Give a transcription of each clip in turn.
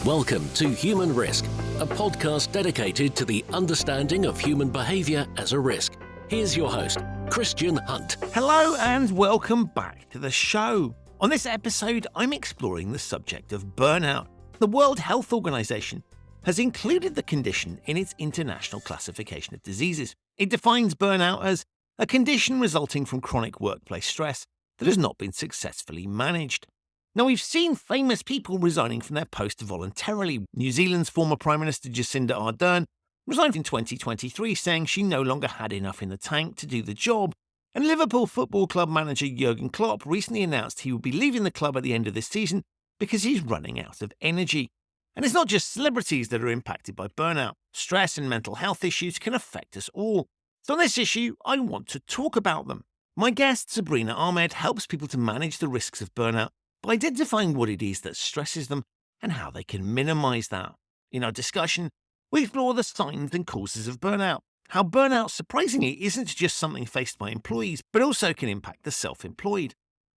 Welcome to Human Risk, a podcast dedicated to the understanding of human behaviour as a risk. Here's your host, Christian Hunt. Hello and welcome back to the show. On this episode, I'm exploring the subject of burnout. The World Health Organization has included the condition in its international classification of diseases. It defines burnout as a condition resulting from chronic workplace stress that has not been successfully managed. Now, we've seen famous people resigning from their post voluntarily. New Zealand's former Prime Minister Jacinda Ardern resigned in 2023, saying she no longer had enough in the tank to do the job. And Liverpool Football Club manager Jürgen Klopp recently announced he will be leaving the club at the end of this season because he's running out of energy. And it's not just celebrities that are impacted by burnout. Stress and mental health issues can affect us all. So on this issue, I want to talk about them. My guest, Sabrina Ahmed, helps people to manage the risks of burnout by identifying what it is that stresses them and how they can minimize that. In our discussion, we explore the signs and causes of burnout, how burnout surprisingly isn't just something faced by employees, but also can impact the self-employed,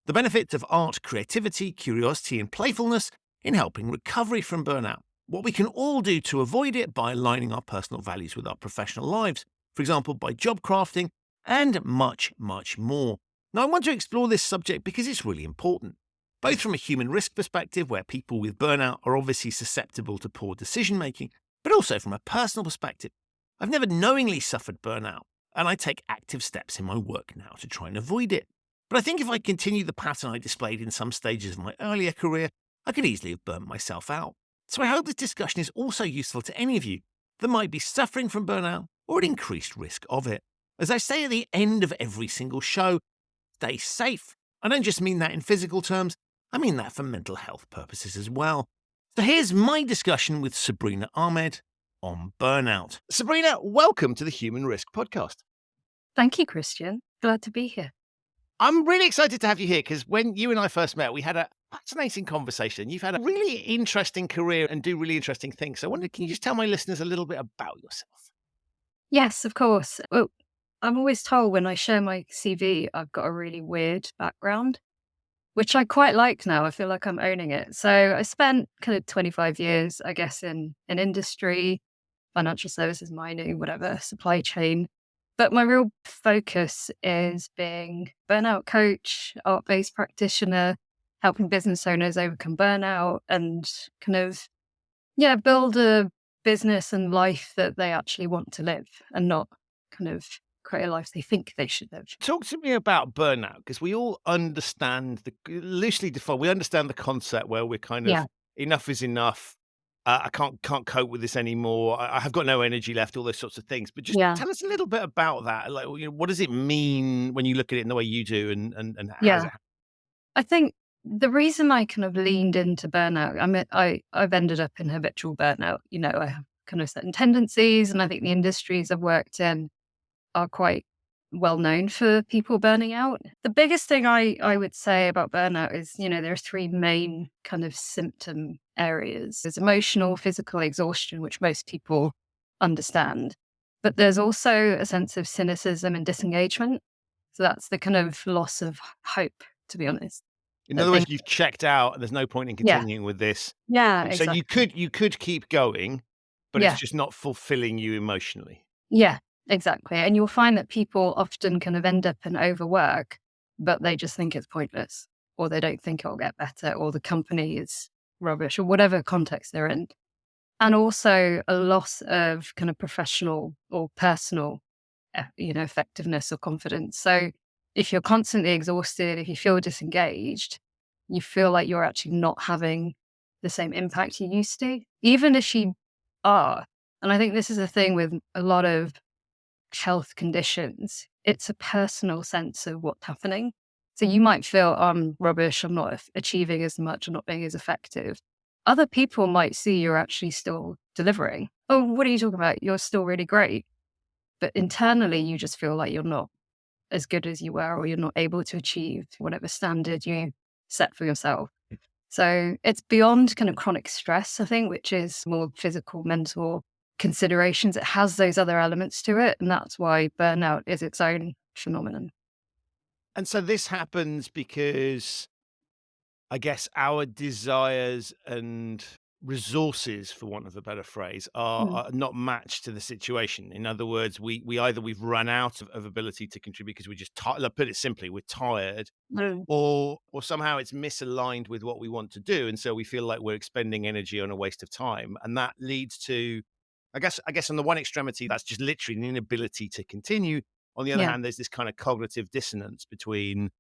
the benefits of art, creativity, curiosity, and playfulness in helping recovery from burnout, what we can all do to avoid it by aligning our personal values with our professional lives, for example, by job crafting, and much, much more. Now, I want to explore this subject because it's really important, both from a human risk perspective, where people with burnout are obviously susceptible to poor decision-making, but also from a personal perspective. I've never knowingly suffered burnout, and I take active steps in my work now to try and avoid it. But I think if I continue the pattern I displayed in some stages of my earlier career, I could easily have burnt myself out. So I hope this discussion is also useful to any of you that might be suffering from burnout or at increased risk of it. As I say at the end of every single show, stay safe. I don't just mean that in physical terms, I mean that for mental health purposes as well. So here's my discussion with Sabrina Ahmed on burnout. Sabrina, welcome to the Human Risk Podcast. Thank you, Christian. Glad to be here. I'm really excited to have you here because when you and I first met, we had a fascinating conversation. You've had a really interesting career and do really interesting things. So I wonder, can you just tell my listeners a little bit about yourself? Yes, of course. Well, I'm always told when I share my CV, I've got a really weird background, which I quite like now. I feel like I'm owning it. So I spent kind of 25 years, I guess, in industry, financial services, mining, whatever, supply chain. But my real focus is being burnout coach, art-based practitioner, helping business owners overcome burnout and kind of, build a business and life that they actually want to live and not kind of create a life they think they should live. Talk to me about burnout, because we all understand loosely defined, we understand the concept where we're kind of enough is enough. I can't cope with this anymore. I have got no energy left, all those sorts of things. But just tell us a little bit about that. Like, what does it mean when you look at it in the way you do and how does it happen? I think the reason I kind of leaned into burnout, I mean, I've ended up in habitual burnout. I have kind of certain tendencies, and I think the industries I've worked in are quite well known for people burning out. The biggest thing I would say about burnout is, there are three main kind of symptom areas. There's emotional, physical exhaustion, which most people understand. But there's also a sense of cynicism and disengagement. So that's the kind of loss of hope, to be honest. In other words, you've checked out and there's no point in continuing with this. Yeah, So exactly. you could keep going, but it's just not fulfilling you emotionally. Yeah, exactly. And you'll find that people often kind of end up in overwork, but they just think it's pointless, or they don't think it'll get better, or the company is rubbish, or whatever context they're in. And also a loss of kind of professional or personal, effectiveness or confidence. So if you're constantly exhausted, if you feel disengaged, you feel like you're actually not having the same impact you used to, even if you are. And I think this is the thing with a lot of health conditions. It's a personal sense of what's happening. So you might feel, I'm rubbish, I'm not achieving as much, I'm not being as effective. Other people might see you're actually still delivering. Oh, what are you talking about? You're still really great. But internally, you just feel like you're not as good as you were, or you're not able to achieve whatever standard you set for yourself. So it's beyond kind of chronic stress, I think, which is more physical, mental considerations. It has those other elements to it. And that's why burnout is its own phenomenon. And so this happens because I guess our desires and resources, for want of a better phrase, are, Mm. are not matched to the situation. In other words, we either we've run out of ability to contribute because we're just tired. Like, put it simply, we're tired, Mm. or somehow it's misaligned with what we want to do, and so we feel like we're expending energy on a waste of time, and that leads to, I guess on the one extremity, that's just literally an inability to continue. On the other Yeah. hand, there's this kind of cognitive dissonance between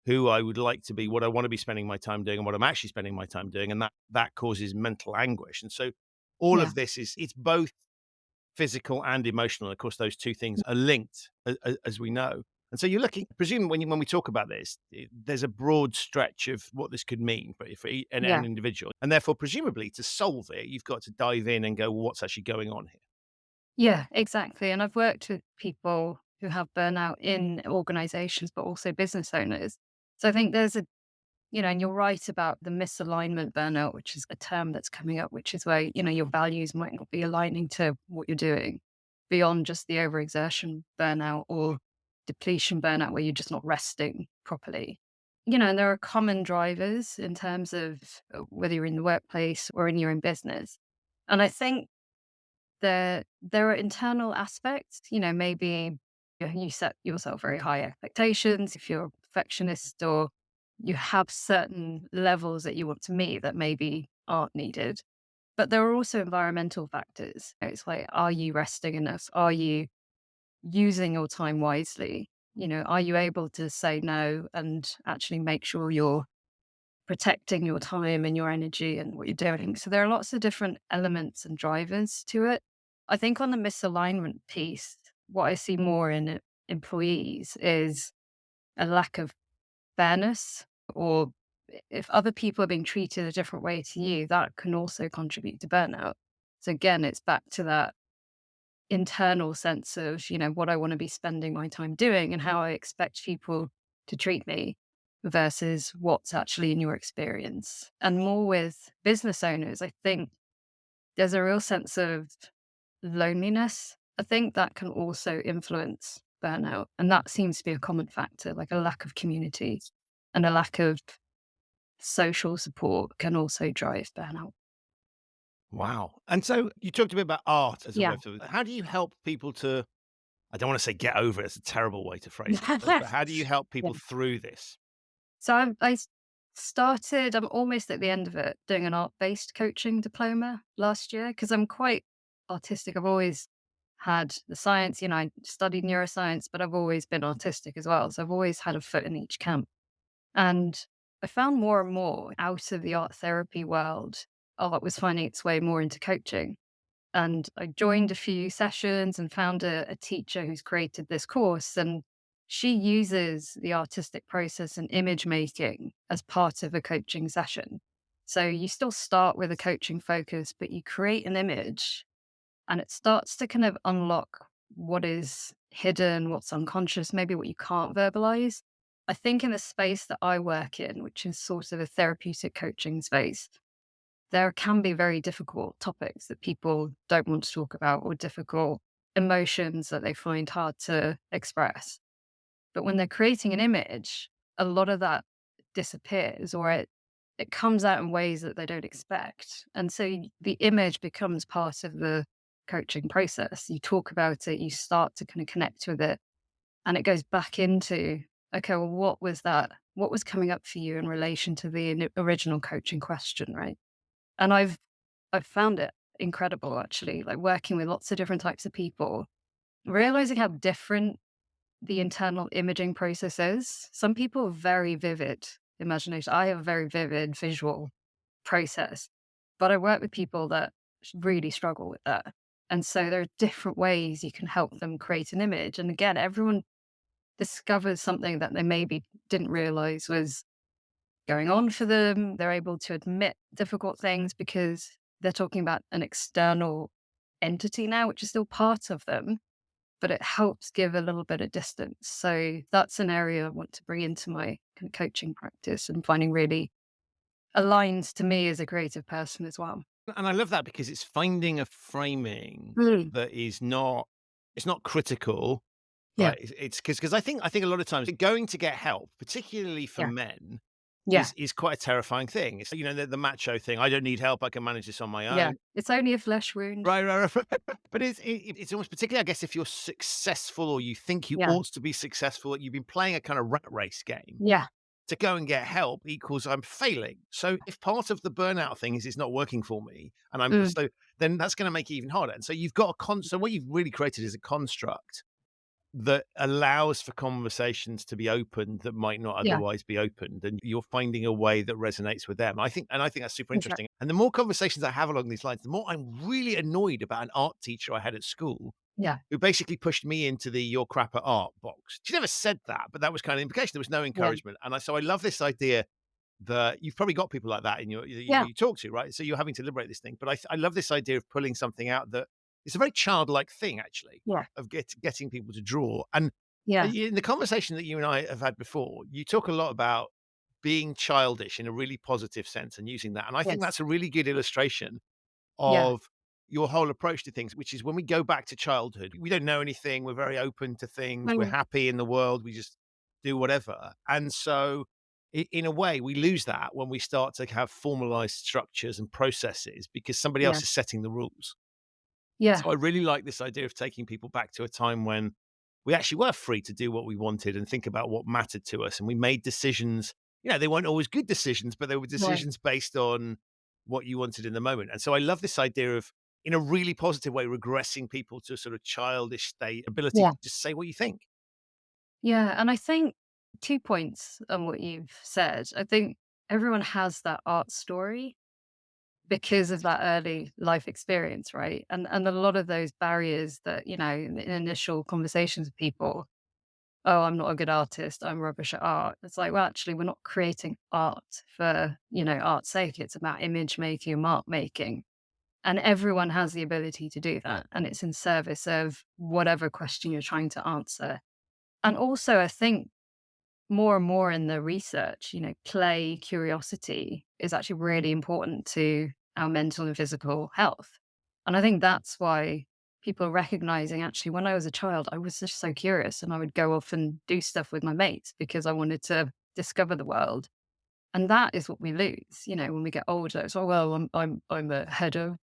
who I would like to be, what I want to be spending my time doing, and what I'm actually spending my time doing, and that causes mental anguish. And so all Yeah. of this is, it's both physical and emotional. Of course, those two things are linked, as we know. And so you're looking, presumably, when we talk about this, there's a broad stretch of what this could mean for an Yeah. individual, and therefore, presumably, to solve it, you've got to dive in and go, well, what's actually going on here? Yeah, exactly. And I've worked with people who have burnout in organizations, but also business owners. So I think there's a, and you're right about the misalignment burnout, which is a term that's coming up, which is where, your values might not be aligning to what you're doing beyond just the overexertion burnout or depletion burnout, where you're just not resting properly. And there are common drivers in terms of whether you're in the workplace or in your own business. And I think there are internal aspects, maybe you set yourself very high expectations if you're a perfectionist, or you have certain levels that you want to meet that maybe aren't needed. But there are also environmental factors. It's like, are you resting enough? Are you using your time wisely? Are you able to say no and actually make sure you're protecting your time and your energy and what you're doing? So there are lots of different elements and drivers to it. I think on the misalignment piece, what I see more in employees is a lack of fairness, or if other people are being treated a different way to you, that can also contribute to burnout. So again, it's back to that internal sense of, what I want to be spending my time doing and how I expect people to treat me versus what's actually in your experience. And more with business owners, I think there's a real sense of loneliness. I think that can also influence burnout. And that seems to be a common factor, like a lack of community and a lack of social support can also drive burnout. Wow. And so you talked a bit about art as a Yeah. way to, how do you help people to, I don't want to say get over it, it's a terrible way to phrase it, but how do you help Yeah. people through this? So started, I'm almost at the end of it, doing an art based coaching diploma last year because I'm quite artistic. I've always had the science, I studied neuroscience, but I've always been artistic as well. So I've always had a foot in each camp. And I found more and more out of the art therapy world, art was finding its way more into coaching. And I joined a few sessions and found a teacher who's created this course. And she uses the artistic process and image making as part of a coaching session. So you still start with a coaching focus, but you create an image and it starts to kind of unlock what is hidden, what's unconscious, maybe what you can't verbalize. I think in the space that I work in, which is sort of a therapeutic coaching space, there can be very difficult topics that people don't want to talk about, or difficult emotions that they find hard to express. But when they're creating an image, a lot of that disappears, or it comes out in ways that they don't expect. And so the image becomes part of the coaching process. You talk about it, you start to kind of connect with it, and it goes back into, okay, well, what was that? What was coming up for you in relation to the original coaching question, right? And I've found it incredible, actually, like working with lots of different types of people, realizing how different the internal imaging process is. Some people have very vivid imagination. I have a very vivid visual process, but I work with people that really struggle with that. And so there are different ways you can help them create an image. And again, everyone discovers something that they maybe didn't realize was going on for them. They're able to admit difficult things because they're talking about an external entity now, which is still part of them, but it helps give a little bit of distance. So that's an area I want to bring into my kind of coaching practice and finding really aligns to me as a creative person as well. And I love that because it's finding a framing Mm. that is not, it's not critical, Yeah. right? It's because I think a lot of times going to get help, particularly for Yeah. men, Yeah. is quite a terrifying thing. It's, the macho thing. I don't need help. I can manage this on my Yeah. own. It's only a flesh wound. Right. But it's almost particularly, I guess, if you're successful or you think you Yeah. ought to be successful, you've been playing a kind of rat race game. Yeah. To go and get help equals I'm failing. So if part of the burnout thing is it's not working for me, and Mm. then that's going to make it even harder. And so you've got so what you've really created is a construct that allows for conversations to be opened that might not Yeah. otherwise be opened, and you're finding a way that resonates with them. I think that's super Exactly. interesting. And the more conversations I have along these lines, the more I'm really annoyed about an art teacher I had at school Yeah. who basically pushed me into the "you're crap at art" box. She never said that, but that was kind of the implication. There was no Yeah. encouragement. And so I love this idea that you've probably got people like that in Yeah. you talk to, right? So you're having to liberate this thing. But I love this idea of pulling something out that it's a very childlike thing, actually, Yeah. of getting people to draw. And Yeah. in the conversation that you and I have had before, you talk a lot about being childish in a really positive sense and using that. And I think Yes. that's a really good illustration Yeah. of your whole approach to things, which is when we go back to childhood, we don't know anything. We're very open to things. We're Mm. happy in the world. We just do whatever. And so, in a way, we lose that when we start to have formalized structures and processes because somebody Yeah. else is setting the rules. Yeah. So I really like this idea of taking people back to a time when we actually were free to do what we wanted and think about what mattered to us. And we made decisions. They weren't always good decisions, but they were Right. decisions based on what you wanted in the moment. And so I love this idea of, in a really positive way, regressing people to a sort of childish state, ability Yeah. to just say what you think. Yeah. And I think 2 points on what you've said. I think everyone has that art story because of that early life experience, right? And a lot of those barriers that, in initial conversations with people, oh, I'm not a good artist, I'm rubbish at art. It's like, well, actually, we're not creating art for, art's sake. It's about image making and mark making. And everyone has the ability to do that. And it's in service of whatever question you're trying to answer. And also, I think more and more in the research, play, curiosity is actually really important to our mental and physical health. And I think that's why people are recognizing actually when I was a child, I was just so curious and I would go off and do stuff with my mates because I wanted to discover the world. And that is what we lose, when we get older. It's like, well, I'm a head of,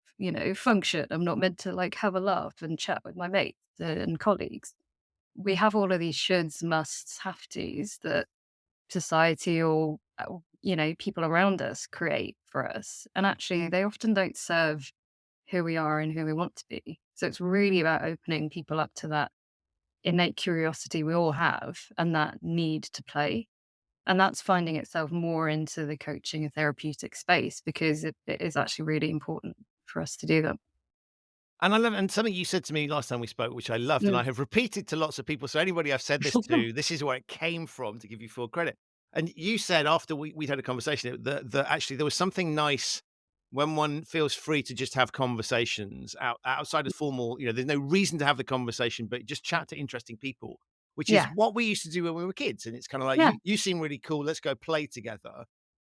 function. I'm not meant to like have a laugh and chat with my mates and colleagues. We have all of these shoulds, musts, have tos that society or people around us create for us, and actually they often don't serve who we are and who we want to be. So it's really about opening people up to that innate curiosity we all have and that need to play. And that's finding itself more into the coaching and therapeutic space because it is actually really important for us to do that. And I love, and something you said to me last time we spoke, which I loved, and I Mm. have repeated to lots of people. So anybody I've said this to, this is where it came from to give you full credit. And you said after we'd had a conversation that actually there was something nice when one feels free to just have conversations outside of formal, there's no reason to have the conversation, but just chat to interesting people, which is Yeah. what we used to do when we were kids. And it's kind of like, Yeah. you seem really cool. Let's go play together.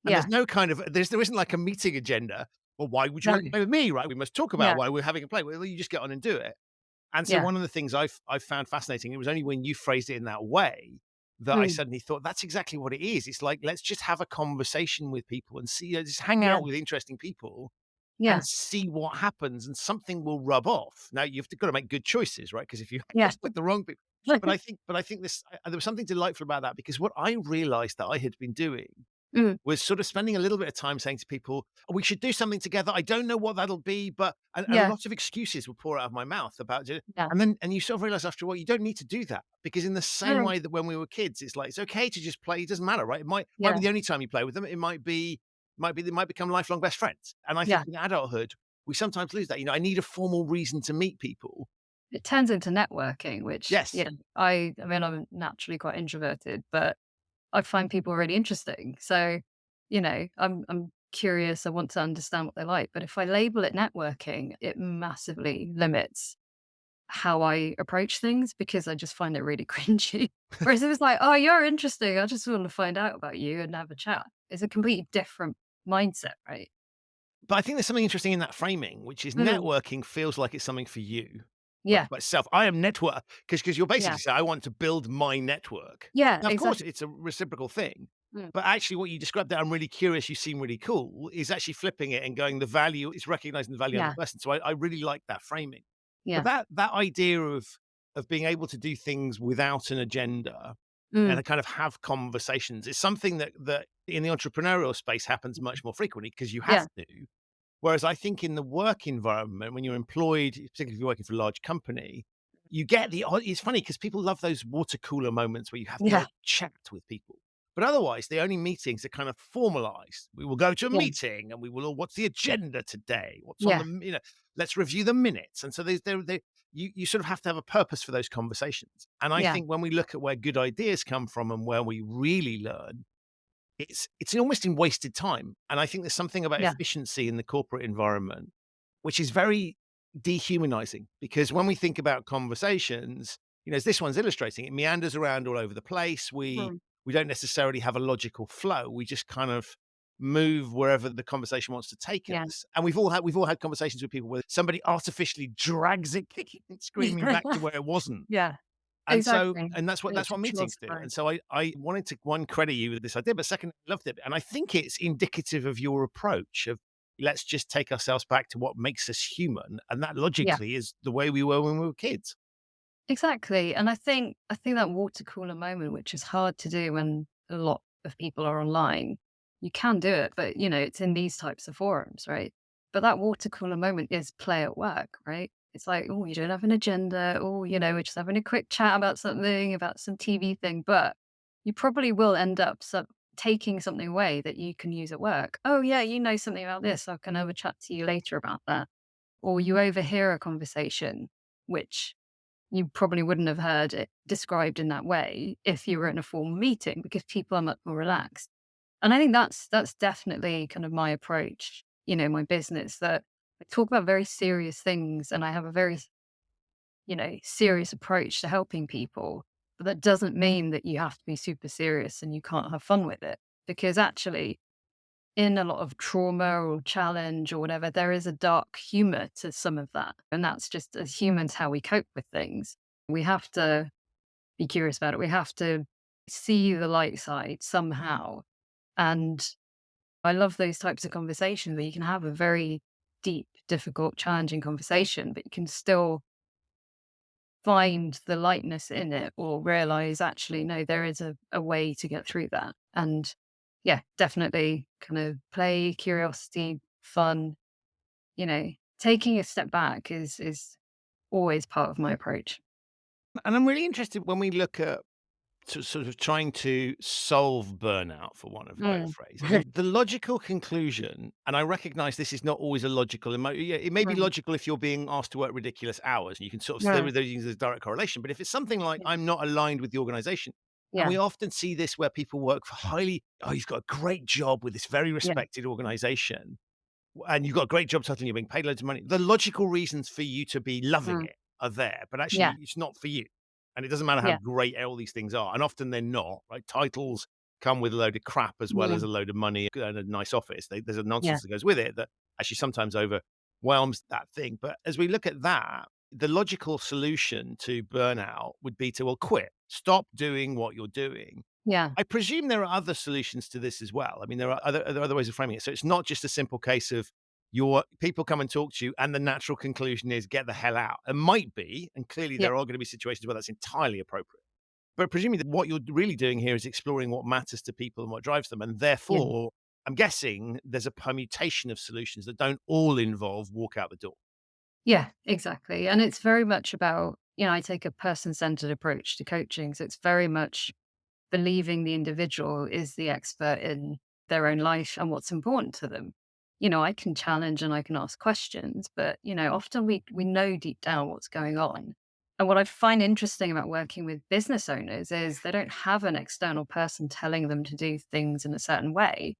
And Yeah. there's no kind of, there isn't like a meeting agenda. Well, why would you No. want to play with me, right? We must talk about Yeah. why we're having a play. Well, you just get on and do it. And so Yeah. one of the things I've found fascinating, it was only when you phrased it in that way that I Mm. suddenly thought that's exactly what it is. It's like, let's just have a conversation with people and see, just hang Yeah. out with interesting people Yeah. and see what happens, and something will rub off. Now you've got to make good choices, right? Because if you hang Yeah. out with the wrong people, but I think there was something delightful about that, because what I realized that I had been doing Mm. was sort of spending a little bit of time saying to people, "We should do something together. I don't know what that'll be," but and a Yeah. lot of excuses would pour out of my mouth about it. Yeah. And you sort of realize after a while, you don't need to do that, because in the same No. way that when we were kids, it's like it's okay to just play. It doesn't matter, right? It might be Yeah. the only time you play with them. It they might become lifelong best friends. And I Yeah. think in adulthood, we sometimes lose that. I need a formal reason to meet people. It turns into networking, which, Yes. I mean, I'm naturally quite introverted, but I find people really interesting. So, I'm curious. I want to understand what they like. But if I label it networking, it massively limits how I approach things because I just find it really cringy. Whereas if it's like, oh, you're interesting, I just want to find out about you and have a chat. It's a completely different mindset, right? But I think there's something interesting in that framing, which is Mm. networking feels like it's something for you. Yeah. By itself. I am network because you're Yeah. basically saying, I want to build my network. Yeah, Now, of course, exactly. it's a reciprocal thing, Mm. But actually what you described there, I'm really curious, you seem really cool, is actually flipping it and going the value is recognizing the value of the Yeah. person. So I really like that framing. But Yeah. that idea of being able to do things without an agenda and Mm. to kind of have conversations is something that in the entrepreneurial space happens much more frequently because you have Yeah. to. Whereas I think in the work environment, when you're employed, particularly if you're working for a large company, you get it's funny because people love those water cooler moments where you have the Yeah. odd chat with people. But otherwise, the only meetings are kind of formalized. We will go to a Yeah. meeting and we will all, what's the agenda today? What's on Yeah. the, let's review the minutes. And so you sort of have to have a purpose for those conversations. And I Yeah. think when we look at where good ideas come from and where we really learn, it's almost in wasted time, and I think there's something about Yeah. efficiency in the corporate environment, which is very dehumanizing because when we think about conversations, as this one's illustrating, it meanders around all over the place. We Mm. we don't necessarily have a logical flow. We just kind of move wherever the conversation wants to take Yeah. us. And we've all had conversations with people where somebody artificially drags it kicking and screaming back to where it wasn't. Yeah. And so Exactly. and that's what And that's it's a what pure meetings do, surprise. and so I wanted to, one, credit you with this idea, but second, I loved it, and I think it's indicative of your approach of, let's just take ourselves back to what makes us human, and that Yeah. logically is the way we were when we were kids. Exactly. And I think that water cooler moment, which is hard to do when a lot of people are online, you can do it, but it's in these types of forums, right? But that water cooler moment is play at work, right? It's like, oh, you don't have an agenda, oh, we're just having a quick chat about something, about some TV thing, but you probably will end up taking something away that you can use at work. Oh, yeah, you know something about this. I can have a chat to you later about that. Or you overhear a conversation, which you probably wouldn't have heard it described in that way if you were in a formal meeting because people are much more relaxed. And I think that's definitely kind of my approach, my business that I talk about very serious things and I have a very, serious approach to helping people. But that doesn't mean that you have to be super serious and you can't have fun with it. Because actually, in a lot of trauma or challenge or whatever, there is a dark humor to some of that. And that's just as humans how we cope with things. We have to be curious about it. We have to see the light side somehow. And I love those types of conversations where you can have a very deep, difficult, challenging conversation, but you can still find the lightness in it or realize actually, no, there is a way to get through that. And yeah, definitely kind of play, curiosity, fun, taking a step back is always part of my approach. And I'm really interested when we look at sort of trying to solve burnout, for want of a better Mm. phrase. I mean, the logical conclusion, and I recognize this is not always a logical, it may be Mm. logical if you're being asked to work ridiculous hours and you can sort of say Mm. with those things as direct correlation. But if it's something like Yeah. I'm not aligned with the organization, and Yeah. we often see this where people work for you've got a great job with this very Yeah. respected organization and you've got a great job title and you're being paid loads of money. The logical reasons for you to be loving Mm. it are there, but Yeah. actually it's not for you. And it doesn't matter how Yeah. great all these things are. And often they're not, right? Titles come with a load of crap as well Yeah. as a load of money and a nice office. There's a Yeah. nonsense that goes with it that actually sometimes overwhelms that thing. But as we look at that, the logical solution to burnout would be to, well, quit, stop doing what you're doing. Yeah. I presume there are other solutions to this as well. I mean, there are other ways of framing it. So it's not just a simple case of your people come and talk to you, and the natural conclusion is get the hell out. It might be, and clearly Yeah. there are going to be situations where that's entirely appropriate. But presumably, what you're really doing here is exploring what matters to people and what drives them, and Yeah. therefore, I'm guessing there's a permutation of solutions that don't all involve walk out the door. Yeah, exactly. And it's very much about, I take a person centered approach to coaching. So it's very much believing the individual is the expert in their own life and what's important to them. I can challenge and I can ask questions, but often we know deep down what's going on. And what I find interesting about working with business owners is they don't have an external person telling them to do things in a certain way,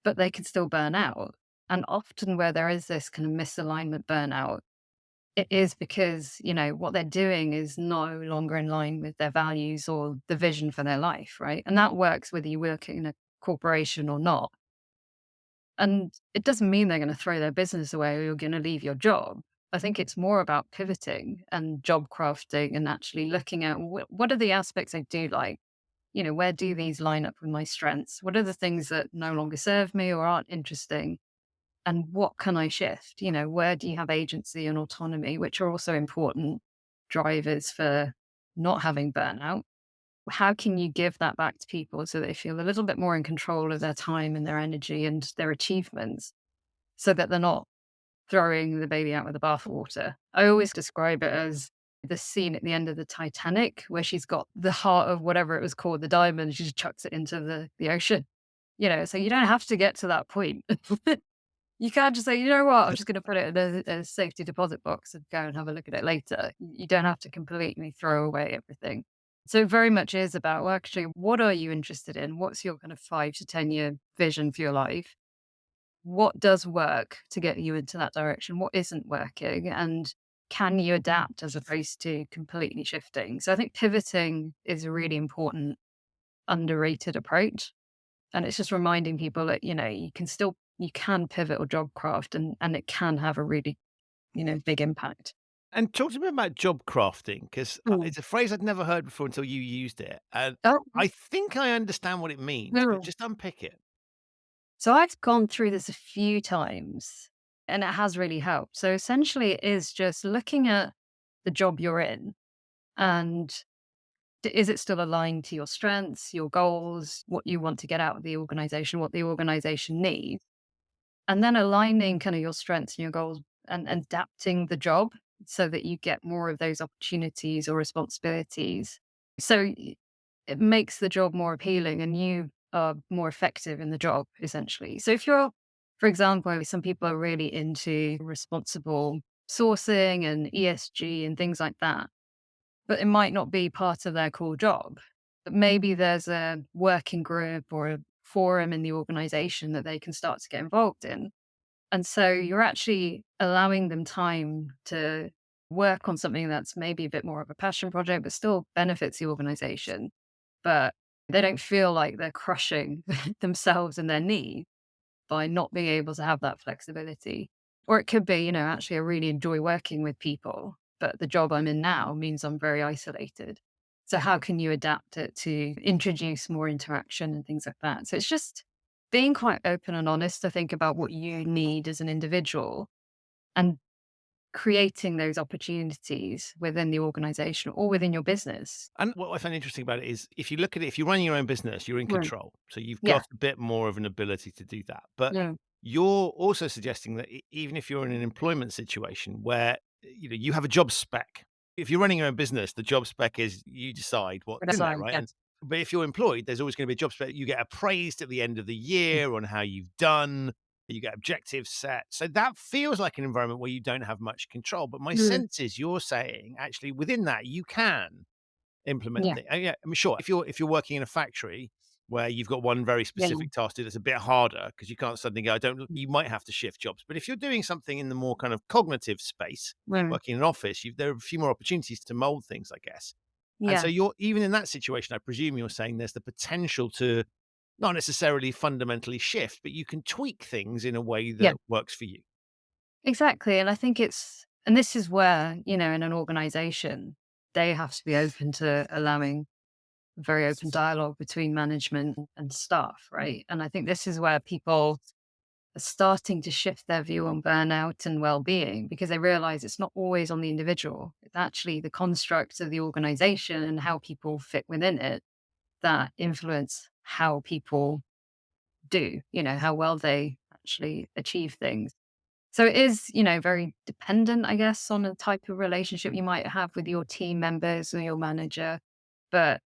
but they can still burn out. And often where there is this kind of misalignment burnout, it is because, what they're doing is no longer in line with their values or the vision for their life, right? And that works whether you work in a corporation or not. And it doesn't mean they're going to throw their business away or you're going to leave your job. I think it's more about pivoting and job crafting and actually looking at what are the aspects I do like. where do these line up with my strengths? What are the things that no longer serve me or aren't interesting? And what can I shift? Where do you have agency and autonomy, which are also important drivers for not having burnout? How can you give that back to people so they feel a little bit more in control of their time and their energy and their achievements so that they're not throwing the baby out with the bathwater? I always describe it as the scene at the end of the Titanic where she's got the heart of whatever it was called, the diamond, she just chucks it into the ocean. So you don't have to get to that point. You can't just say, you know what, I'm just going to put it in a safety deposit box and go and have a look at it later. You don't have to completely throw away everything. So it very much is about, well, actually, what are you interested in? What's your kind of 5 to 10 year vision for your life? What does work to get you into that direction? What isn't working? And can you adapt as opposed to completely shifting? So I think pivoting is a really important, underrated approach. And it's just reminding people that, you can pivot or job craft and it can have a really, big impact. And talk to me about job crafting, because Mm. it's a phrase I'd never heard before until you used it. And Oh, I think I understand what it means, but no. just unpick it. So I've gone through this a few times and it has really helped. So essentially, it is just looking at the job you're in and is it still aligned to your strengths, your goals, what you want to get out of the organization, what the organization needs, and then aligning kind of your strengths and your goals and adapting the job so that you get more of those opportunities or responsibilities. So it makes the job more appealing and you are more effective in the job, essentially. So if you're, for example, some people are really into responsible sourcing and ESG and things like that, but it might not be part of their core job. But maybe there's a working group or a forum in the organization that they can start to get involved in. And so you're actually allowing them time to work on something that's maybe a bit more of a passion project, but still benefits the organization. But they don't feel like they're crushing themselves and their needs by not being able to have that flexibility. Or it could be, actually, I really enjoy working with people, but the job I'm in now means I'm very isolated. So, how can you adapt it to introduce more interaction and things like that? So, it's just being quite open and honest to think about what you need as an individual and creating those opportunities within the organization or within your business. And what I find interesting about it is if you look at it, if you're running your own business, you're in Right. control. So you've Yeah. got a bit more of an ability to do that. But Yeah. you're also suggesting that even if you're in an employment situation where you have a job spec, if you're running your own business, the job spec is you decide what's in there, Aside, right? And yes. but if you're employed, there's always going to be a job spec. You get appraised at the end of the year on how you've done. You get objectives set. So that feels like an environment where you don't have much control. But my Mm. sense is you're saying actually within that you can implement Yeah. things. Yeah, I mean, sure. If you're working in a factory where you've got one very Yeah. specific task to do that's a bit harder because you can't suddenly go, I don't. Mm. You might have to shift jobs. But if you're doing something in the more kind of cognitive space, Mm. working in an office, there are a few more opportunities to mold things, I guess. And so Yeah. you're even in that situation. I presume you're saying there's the potential to not necessarily fundamentally shift, but you can tweak things in a way Yeah. that works for you. Exactly. And I think and this is where, in an organization, they have to be open to allowing very open dialogue between management and staff, right? And I think this is where people are starting to shift their view on burnout and well-being because they realize it's not always on the individual. It's actually the construct of the organization and how people fit within it that influence how people do, how well they actually achieve things. So it is, very dependent, I guess, on the type of relationship you might have with your team members or your manager. But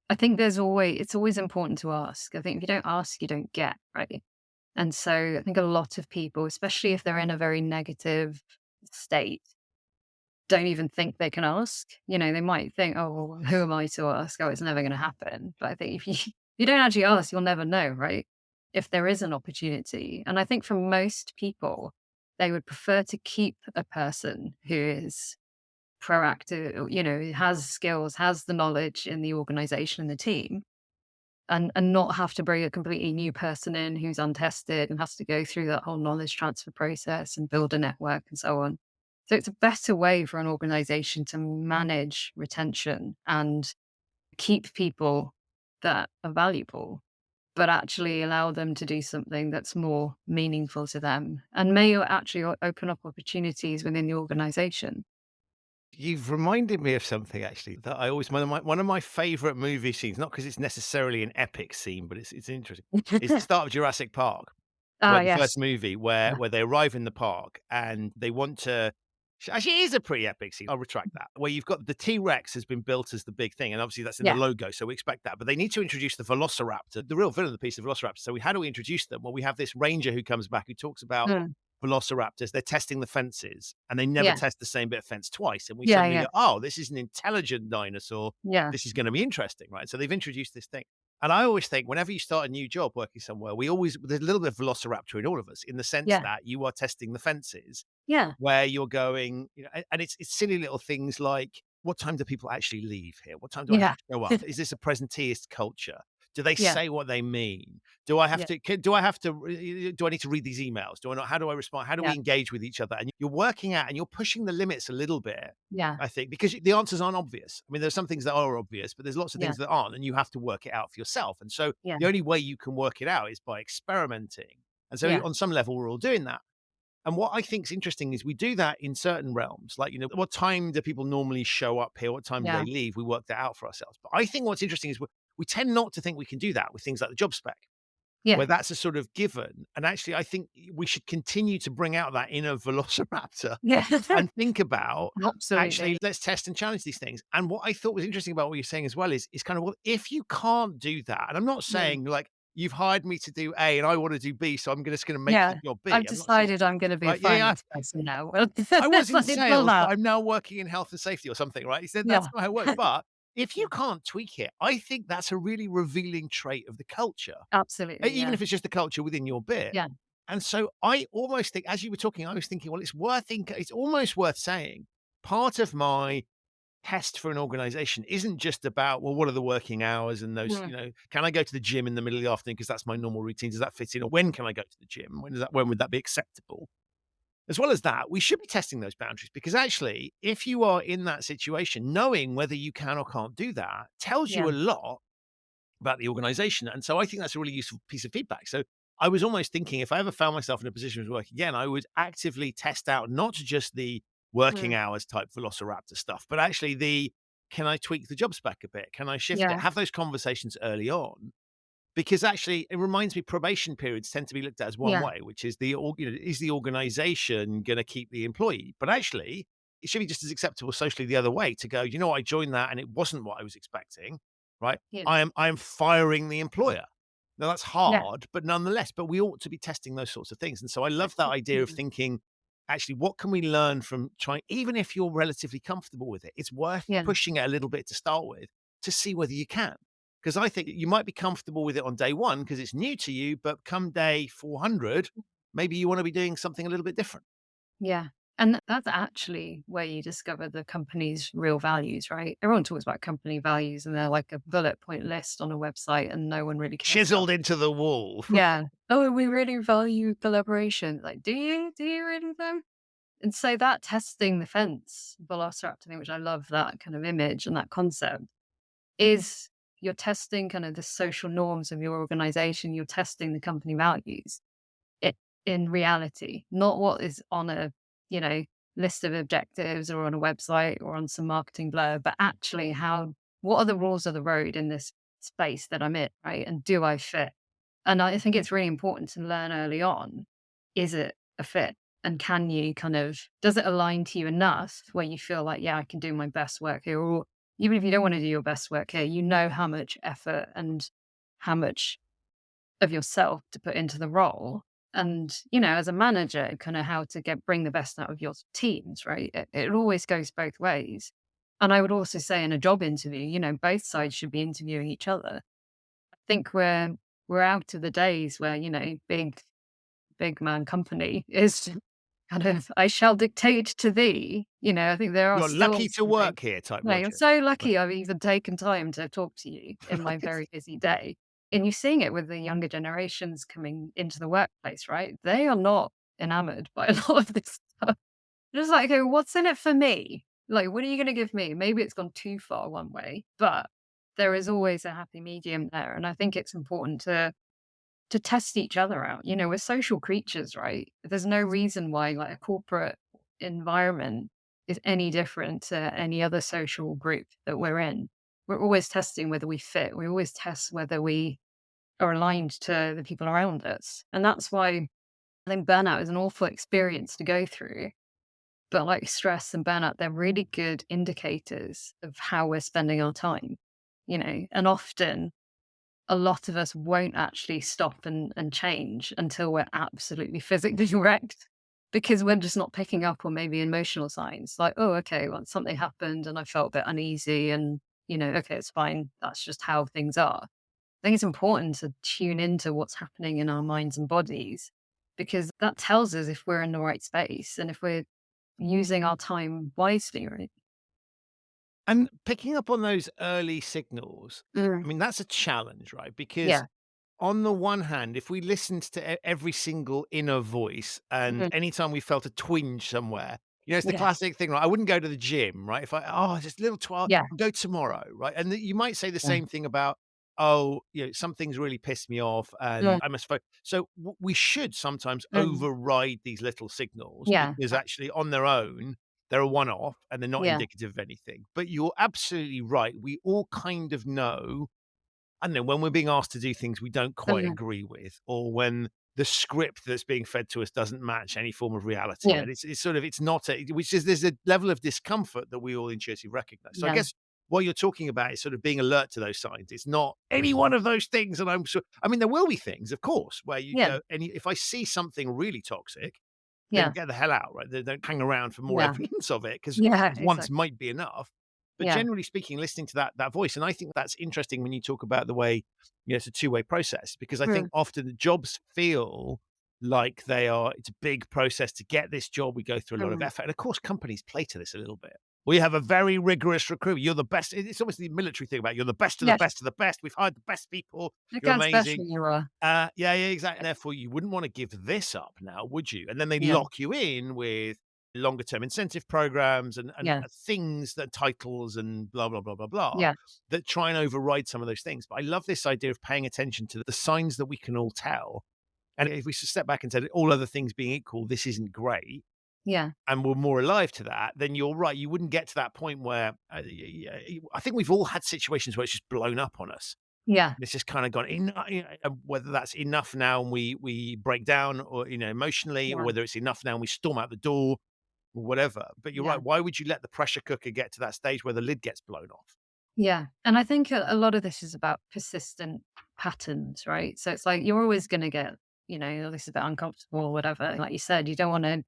I think it's always important to ask. I think if you don't ask, you don't get, right? And so I think a lot of people, especially if they're in a very negative state, don't even think they can ask. They might think, oh, well, who am I to ask? Oh, it's never going to happen. But I think if you, you don't actually ask, you'll never know, right? If there is an opportunity. And I think for most people, they would prefer to keep a person who is proactive, has skills, has the knowledge in the organization and the team, and not have to bring a completely new person in who's untested and has to go through that whole knowledge transfer process and build a network and so on. So it's a better way for an organization to manage retention and keep people that are valuable, but actually allow them to do something that's more meaningful to them and may actually open up opportunities within the organization. You've reminded me of something actually that I always one of my favorite movie scenes, not because it's necessarily an epic scene, but it's interesting. Is the start of Jurassic Park, Ah, where the first yes. movie Yeah. where they arrive in the park and they want to. Actually, it is a pretty epic scene. I'll retract that. Where you've got the T-Rex has been built as the big thing, and obviously that's in the Yeah. logo, so we expect that. But they need to introduce the Velociraptor, the real villain of the piece, the Velociraptor. So how do we introduce them? Well, we have this ranger who comes back who talks about Mm. velociraptors. They're testing the fences and they never Yeah. test the same bit of fence twice. And we Yeah. suddenly Yeah. go, oh, this is an intelligent dinosaur. Yeah. This is going to be interesting, right? So they've introduced this thing. And I always think whenever you start a new job working somewhere, there's a little bit of velociraptor in all of us in the sense Yeah. that you are testing the fences Yeah. where you're going, and it's silly little things like, what time do people actually leave here? What time do I have Yeah. to show up? Is this a presenteeist culture? Do they Yeah. say what they mean? Do I have Yeah. to? Do I need to read these emails? Do I not? How do I respond? How do we Yeah. engage with each other? And you're working out and you're pushing the limits a little bit. Yeah. I think because the answers aren't obvious. I mean, there's some things that are obvious, but there's lots of Yeah. things that aren't, and you have to work it out for yourself. And so Yeah. the only way you can work it out is by experimenting. And so Yeah. on some level, we're all doing that. And what I think is interesting is we do that in certain realms. Like, what time do people normally show up here? What time do they Yeah. leave? We work that out for ourselves. But I think what's interesting is we tend not to think we can do that with things like the job spec, Yeah. where that's a sort of given. And actually, I think we should continue to bring out that inner velociraptor Yeah. and think about actually, Absolutely. let's test and challenge these things. And what I thought was interesting about what you're saying as well is kind of, well, if you can't do that, and I'm not Yeah. saying like, you've hired me to do A and I want to do B, so I'm just going to make the Yeah. job B. I've I'm not saying, decided I'm gonna be a right? Yeah, yeah. finance person now. Well, I was it's in like it's all sales, but out. I'm now working in health and safety or something, right? He said Yeah. that's not how it works. But if you Yeah. can't tweak it, I think that's a really revealing trait of the culture, Absolutely. even Yeah. if it's just the culture within your bit. Yeah. And so I almost think, as you were talking, I was thinking, well, it's almost worth saying part of my test for an organization isn't just about, well, what are the working hours and those, Mm. can I go to the gym in the middle of the afternoon because that's my normal routine? Does that fit in? Or when can I go to the gym? When would that be acceptable? As well as that, we should be testing those boundaries because actually, if you are in that situation, knowing whether you can or can't do that tells Yeah. you a lot about the organization. And so I think that's a really useful piece of feedback. So I was almost thinking if I ever found myself in a position of work again, I would actively test out not just the working Mm. hours type velociraptor stuff, but actually can I tweak the job spec a bit? Can I shift it? Yeah. Have those conversations early on because actually it reminds me probation periods tend to be looked at as one Yeah. way, which is is the organization going to keep the employee? But actually, it should be just as acceptable socially the other way to go, I joined that and it wasn't what I was expecting, right? Yeah. I am firing the employer. Now that's Yeah. hard, but nonetheless, but we ought to be testing those sorts of things. And so I love that idea of Mm. thinking, actually, what can we learn from trying, even if you're relatively comfortable with it, it's worth Yeah. pushing it a little bit to start with to see whether you can. Because I think you might be comfortable with it on day one because it's new to you, but come day 400, maybe you want to be doing something a little bit different. Yeah. And that's actually where you discover the company's real values, right? Everyone talks about company values and they're like a bullet point list on a website and no one really cares about. Chiseled into the wall. Yeah. Oh, we really value collaboration. Like, do you? Do you really though? And so that testing the fence velociraptor thing, which I love that kind of image and that concept, is you're testing kind of the social norms of your organization. You're testing the company values it in reality, not what is on a, you know, list of objectives or on a website or on some marketing blur, but actually what are the rules of the road in this space that I'm in, right? And do I fit? And I think it's really important to learn early on, is it a fit? And does it align to you enough where you feel like, yeah, I can do my best work here? Or even if you don't want to do your best work here, you know how much effort and how much of yourself to put into the role. And, as a manager, kind of how to bring the best out of your teams, right? It always goes both ways. And I would also say in a job interview, both sides should be interviewing each other. I think we're out of the days where, big man company is kind of, I shall dictate to thee. I think there are You're still lucky to some work here type no, you're logic. so Right. lucky I've even taken time to talk to you in my Right. very busy day. And you're seeing it with the younger generations coming into the workplace, right? They are not enamored by a lot of this stuff. Just like, okay, what's in it for me? Like, what are you going to give me? Maybe it's gone too far one way, but there is always a happy medium there. And I think it's important to test each other out. We're social creatures, right? There's no reason why like a corporate environment is any different to any other social group that we're in. We're always testing whether we fit. We always test whether we are aligned to the people around us. And that's why I think burnout is an awful experience to go through. But like stress and burnout, they're really good indicators of how we're spending our time, and often a lot of us won't actually stop and change until we're absolutely physically wrecked because we're just not picking up on maybe emotional signs like, oh, okay, well, something happened and I felt a bit uneasy and, okay, it's fine. That's just how things are. I think it's important to tune into what's happening in our minds and bodies because that tells us if we're in the right space and if we're using our time wisely, right? And picking up on those early signals, I Mm. mean, that's a challenge, right? Because Yeah. on the one hand, if we listened to every single inner voice and Mhm. anytime we felt a twinge somewhere, it's the Yeah. classic thing, right? I wouldn't go to the gym, right? If just a little twirl, Yeah. I'll go tomorrow, right? And you might say the Yeah. same thing about, something's really pissed me off and Yeah. I must focus. So we should sometimes Mm. override these little signals Yeah. because actually on their own, they're a one off and they're not Yeah. indicative of anything. But you're absolutely right. We all kind of know, I don't know, when we're being asked to do things we don't quite Mhm. agree with, or when the script that's being fed to us doesn't match any form of reality. Yeah. And it's sort of, it's not a, which is, there's a level of discomfort that we all intuitively recognize. So I Yeah. guess what you're talking about is sort of being alert to those signs. It's not any one of those things. And I'm sure, I mean, there will be things, of course, where you Yeah. go, if I see something really toxic, then Yeah. get the hell out, right? They don't hang around for more Yeah. evidence of it because Yeah. once Exactly. might be enough. But Yeah. generally speaking, listening to that voice, and I think that's interesting when you talk about the way, it's a two-way process because I think Mm. often the jobs feel like it's a big process to get this job. We go through a lot of Mhm. effort. And of course, companies play to this a little bit. We have a very rigorous recruitment. You're the best. It's almost the military thing about you're the best of the Yeah. best of the best. We've hired the best people. Look You're how amazing. special you are. Yeah, exactly. Therefore, you wouldn't want to give this up now, would you? And then they Yeah. lock you in with longer term incentive programs and Yeah. things that titles and blah, blah, blah, blah, blah, Yeah. that try and override some of those things. But I love this idea of paying attention to the signs that we can all tell. And if we step back and said, all other things being equal, this isn't great, Yeah. and we're more alive to that, then you're right. You wouldn't get to that point where I think we've all had situations where it's just blown up on us. Yeah. It's just kind of gone in, whether that's enough now and we break down or, emotionally, or Yeah. whether it's enough now and we storm out the door or whatever. But you're Yeah. right. Why would you let the pressure cooker get to that stage where the lid gets blown off? Yeah. And I think a lot of this is about persistent patterns, right? So it's like you're always going to get, this is a bit uncomfortable or whatever. Like you said, you don't want to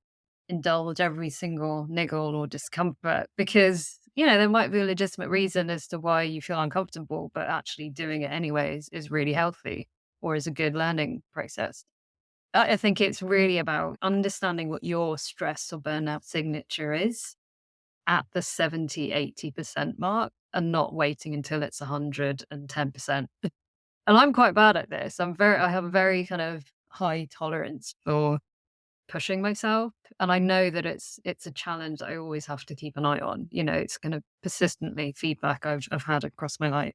indulge every single niggle or discomfort because, there might be a legitimate reason as to why you feel uncomfortable, but actually doing it anyways is really healthy or is a good learning process. I think it's really about understanding what your stress or burnout signature is at the 70-80% mark and not waiting until it's 110%. And I'm quite bad at this. I have a very kind of high tolerance for pushing myself. And I know that it's a challenge that I always have to keep an eye on. It's kind of persistently feedback I've had across my life.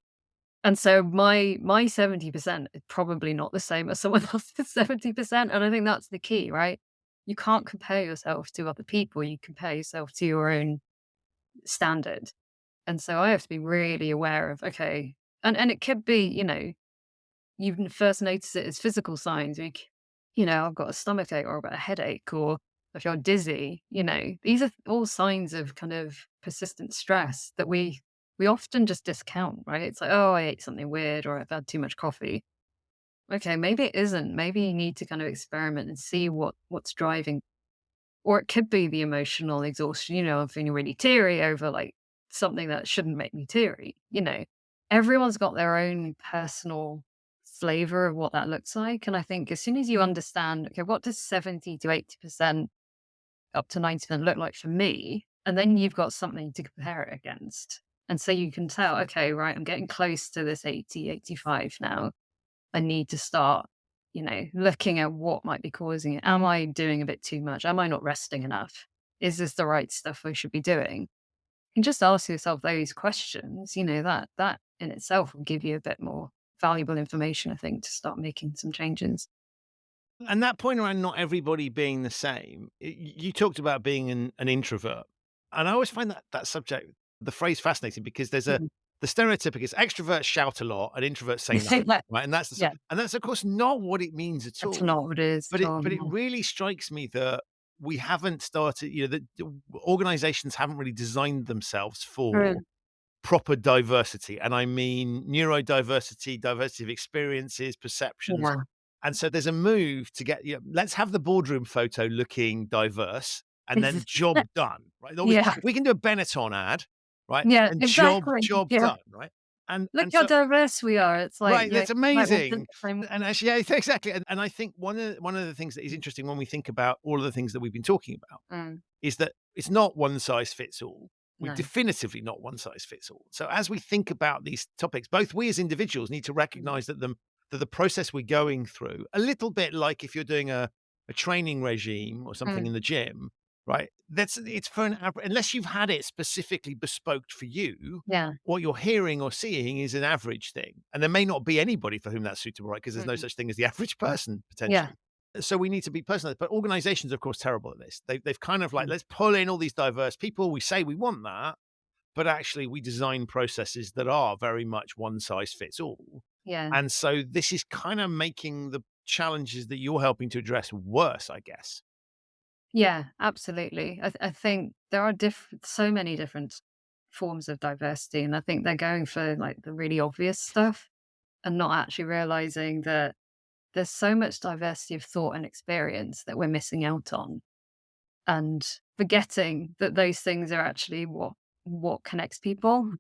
And so my 70% is probably not the same as someone else's 70%. And I think that's the key, right? You can't compare yourself to other people. You compare yourself to your own standard. And so I have to be really aware of, okay, and it could be, you first notice it as physical signs. Like, I've got a stomach ache or I've got a headache or I feel dizzy, these are all signs of kind of persistent stress that we often just discount, right? It's like, oh, I ate something weird or I've had too much coffee. Okay, maybe it isn't. Maybe you need to kind of experiment and see what's driving. Or it could be the emotional exhaustion, I'm feeling really teary over like something that shouldn't make me teary. Everyone's got their own personal flavor of what that looks like. And I think as soon as you understand, okay, what does 70 to 80% up to 90% look like for me? And then you've got something to compare it against. And so you can tell, okay, right, I'm getting close to this 80, 85 now. I need to start, looking at what might be causing it. Am I doing a bit too much? Am I not resting enough? Is this the right stuff I should be doing? And just ask yourself those questions, that in itself will give you a bit more valuable information, I think, to start making some changes. And that point around not everybody being the same, you talked about being an introvert. And I always find that subject, the phrase fascinating because there's Mhm. the stereotypic is extroverts shout a lot and introverts say nothing, Like, right? And yeah, and that's of course not what it means at that's all. not what it is at all. But it No. really strikes me that we haven't started, the organizations haven't really designed themselves for Mm. proper diversity. And I mean neurodiversity, diversity of experiences, perceptions. Yeah. And so there's a move to get, let's have the boardroom photo looking diverse and then job done, right? Yeah. We can do a Benetton ad, right? Yeah, And exactly. job Yeah. done, right? And Look and how so diverse we are. It's like, right, yeah, that's like we'll think amazing. the same. And actually, yeah, exactly. And I think one of the things that is interesting when we think about all of the things that we've been talking about Mm, is that it's not one size fits all. We no. definitively not one size fits all. So as we think about these topics, both we as individuals need to Mm, recognize that the process we're going through, a little bit like if you're doing a training regime or something in mm, the gym, right? It's for an average, unless you've had it specifically bespoke for you, yeah. what you're hearing or seeing is an average thing. And there may not be anybody for whom that's suitable, right? Because there's no Mm, such thing as the average person yeah. potentially. So we need to be personalized, but organizations are, of course, terrible at this. They've kind of like, Mm, let's pull in all these diverse people. We say we want that, but actually we design processes that are very much one size fits all. yeah. And so this is kind of making the challenges that you're helping to address worse, I guess. Yeah, absolutely. I think there are so many different forms of diversity, and I think they're going for like the really obvious stuff and not actually realizing that there's so much diversity of thought and experience that we're missing out on, and forgetting that those things are actually what connects people.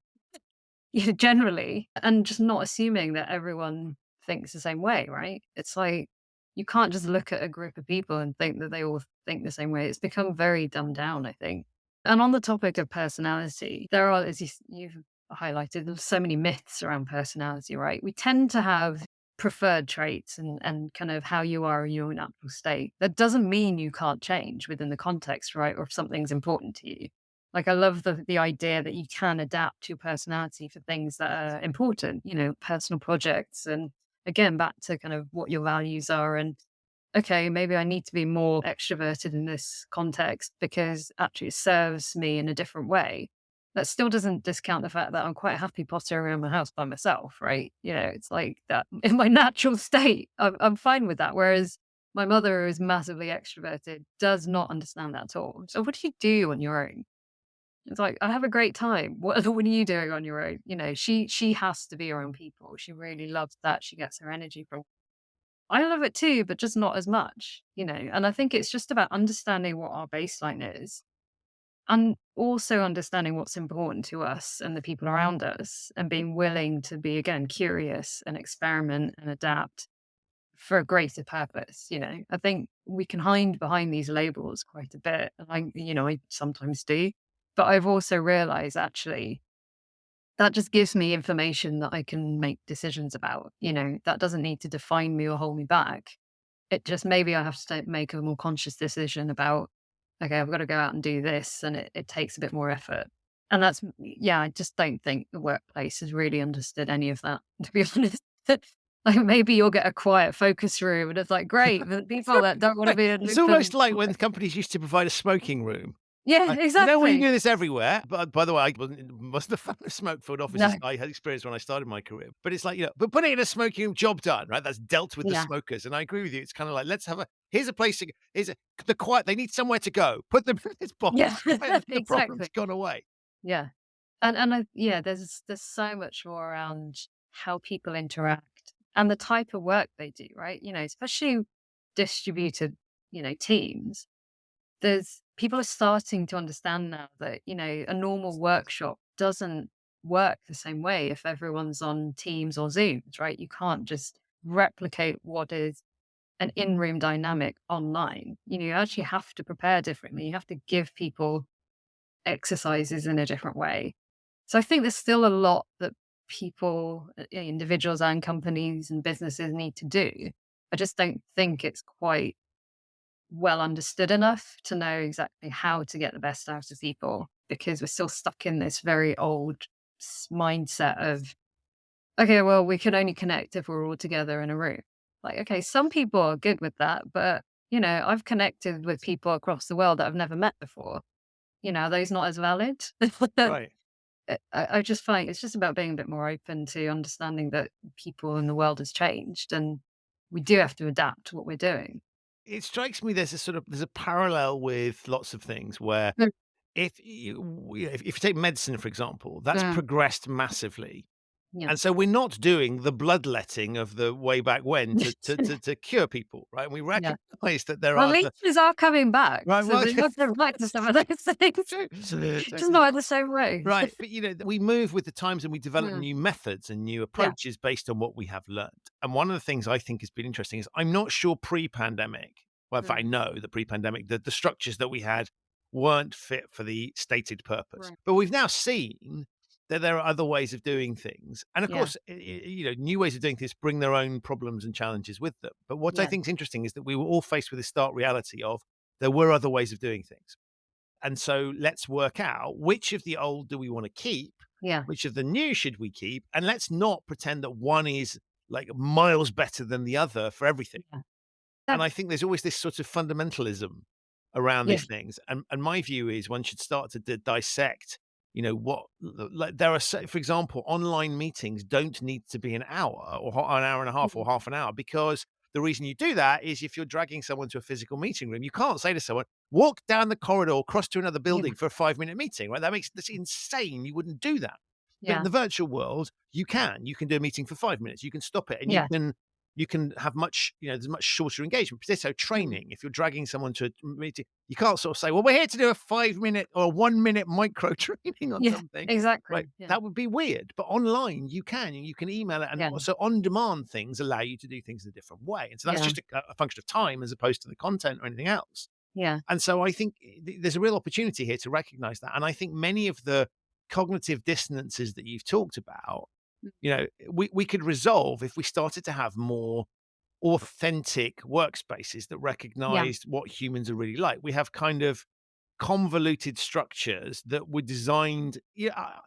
Yeah, generally, and just not assuming that everyone thinks the same way, right? It's like you can't just look at a group of people and think that they all think the same way. It's become very dumbed down, I think. And on the topic of personality, there are, as you've highlighted, there's so many myths around personality, right? We tend to have preferred traits and kind of how you are in your natural state. That doesn't mean you can't change within the context, right? Or if something's important to you. Like, I love the idea that you can adapt your personality for things that are important, personal projects. And again, back to kind of what your values are. And okay, maybe I need to be more extroverted in this context because actually it serves me in a different way. That still doesn't discount the fact that I'm quite happy pottering around my house by myself, right? It's like that in my natural state, I'm fine with that. Whereas my mother, who is massively extroverted, does not understand that at all. So, what do you do on your own? It's like, I have a great time. What are you doing on your own? She has to be around people. She really loves that. She gets her energy from. I love it too, but just not as much. And I think it's just about understanding what our baseline is and also understanding what's important to us and the people around us and being willing to be, again, curious and experiment and adapt for a greater purpose. I think we can hide behind these labels quite a bit. And I sometimes do. But I've also realized actually that just gives me information that I can make decisions about. That doesn't need to define me or hold me back. It just maybe I have to make a more conscious decision about, okay, I've got to go out and do this. And it takes a bit more effort. And yeah, I just don't think the workplace has really understood any of that, to be honest. Like maybe you'll get a quiet focus room and it's like, great, but people that don't want to Right. be in It's open. almost like when companies used to provide a smoking room. Yeah, We exactly. do this everywhere, but by the way, I wasn't a fan of smoke-filled No, offices. I had experience when I started my career, but it's like, but put it in a smoking room, job done, right? That's dealt with the yeah. smokers, and I agree with you. It's kind of like, here's a place here's the quiet, they need somewhere to go. Put them in this box, Yeah, right? And the problem's exactly. gone away. Yeah. And there's so much more around how people interact and the type of work they do, right? Especially distributed, teams. There's people are starting to understand now that, a normal workshop doesn't work the same way if everyone's on Teams or Zooms, right? You can't just replicate what is an in-room dynamic online. You actually have to prepare differently. You have to give people exercises in a different way. So I think there's still a lot that people, individuals and companies and businesses need to do. I just don't think it's quite well understood enough to know exactly how to get the best out of people because we're still stuck in this very old mindset of okay, well, we can only connect if we're all together in a room. Like, okay, some people are good with that, but, I've connected with people across the world that I've never met before. Are those not as valid? Right. I just find it's just about being a bit more open to understanding that people in the world has changed and we do have to adapt to what we're doing. It strikes me there's a parallel with lots of things where Mm. if you take medicine, for example, that's Mm, progressed massively. yeah. And so we're not doing the bloodletting of the way back when to cure people, right? And we Yeah. recognize that there Well, are the leeches are coming back, right, so well, they're not going back to some of those things, true, just not in the same way. right. But we move with the times and we develop Mm, new methods and new yeah. approaches based on what we have learned. And one of the things I think has been interesting is I'm not sure pre-pandemic, well, in fact, I Mm, know that pre-pandemic, the structures that we had weren't fit for the stated purpose. right. But we've now seen that there are other ways of doing things. And of Yeah. course, new ways of doing things bring their own problems and challenges with them. But what I Yeah. think is interesting is that we were all faced with the stark reality of there were other ways of doing things. And so let's work out which of the old do we want to keep, Yeah. which of the new should we keep, and let's not pretend that one is like miles better than the other for everything. Yeah. And That, I think there's always this sort of fundamentalism around yeah. these things. And my view is one should start to dissect, what like there are, for example, online meetings don't need to be an hour or an hour and a half or Mm, half an hour because the reason you do that is if you're dragging someone to a physical meeting room, you can't say to someone, walk down the corridor, cross to another yeah. building for a 5-minute meeting, right? That's insane. You wouldn't do that. But in Yeah. the virtual world, you can. You can do a meeting for 5 minutes. You can stop it, and Yeah. you can have much, there's much shorter engagement. So Mm, training, if you're dragging someone to a meeting, you can't sort of say, well, we're here to do a 5-minute or a 1-minute micro training on yeah. something. Right. Exactly. Yeah. That would be weird. But online, you can email it. And Yeah. also on demand things allow you to do things in a different way. And so that's Yeah. just a function of time as opposed to the content or anything else. Yeah. And so I think there's a real opportunity here to recognize that. And I think many of the cognitive dissonances that you've talked about, Mm, we could resolve if we started to have more authentic workspaces that yeah. recognized what humans are really like. We have kind of convoluted structures that were designed,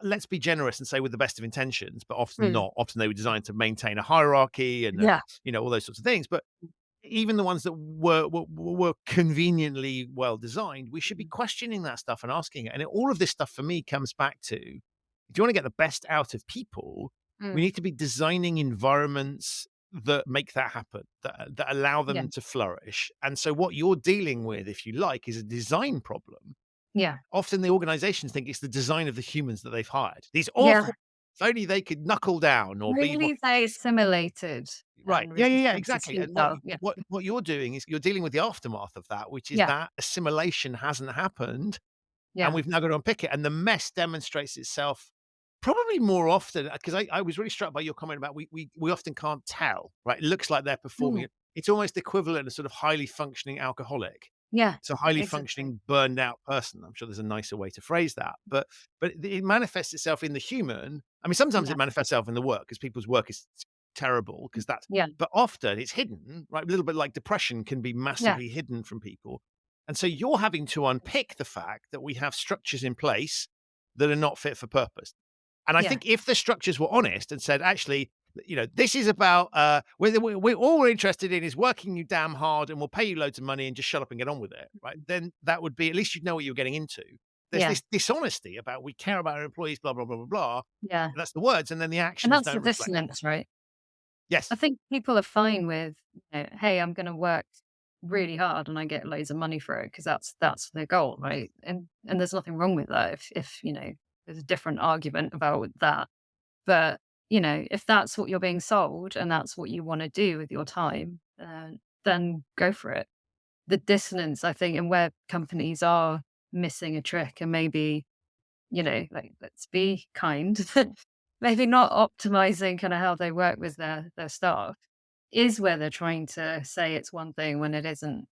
let's be generous and say with the best of intentions, but often Mm, not. Often they were designed to maintain a hierarchy and, yeah. all those sorts of things. But even the ones that were conveniently well designed, we should be Mm, questioning that stuff and asking it. And all of this stuff for me comes back to if you want to get the best out of people, we mm, need to be designing environments that make that happen, that allow yeah. them to flourish. And so what you're dealing with, if you like, is a design problem. Yeah. Often the organizations think it's the design of the humans that they've hired. These Yeah. awful, if only they could knuckle down or be more Really, they assimilated right. and Yeah, resistant to exactly. And futile. Yeah. what you're doing is you're dealing with the aftermath of that, which is Yeah. that assimilation hasn't happened, and Yeah. we've now got to unpick it. And the mess demonstrates itself probably more often because I was really struck by your comment about we often can't tell, right? It looks like they're performing Mm, it. It's almost equivalent to sort of highly functioning alcoholic. yeah. It's a highly Exactly. functioning, burned out person. I'm sure there's a nicer way to phrase that, but it manifests itself in the human. I mean, sometimes Yeah. it manifests itself in the work because people's work is terrible because that's. Yeah. But often it's hidden, right? A little bit like depression can be Yeah. massively hidden from people, and so you're having to unpick the fact that we have structures in place that are not fit for purpose. And I Yeah. think if the structures were honest and said, actually, this is about we're all we're interested in is working you damn hard and we'll pay you loads of money and just shut up and get on with it, right? Then that would be at least you'd know what you're getting into. There's Yeah. this dishonesty about we care about our employees, blah blah blah blah blah. Yeah. That's the words, and then the And actions that's the don't reflect that. dissonance, right? I Yes, think people are fine with, hey, I'm going to work really hard and I get loads of money for it because that's their goal, right? And there's nothing wrong with that if there's a different argument about that. But if that's what you're being sold and that's what you want to do with your time, then go for it. The dissonance, I think, and where companies are missing a trick and maybe like let's be kind, maybe not optimizing kind of how they work with their staff is where they're trying to say it's one thing when it isn't,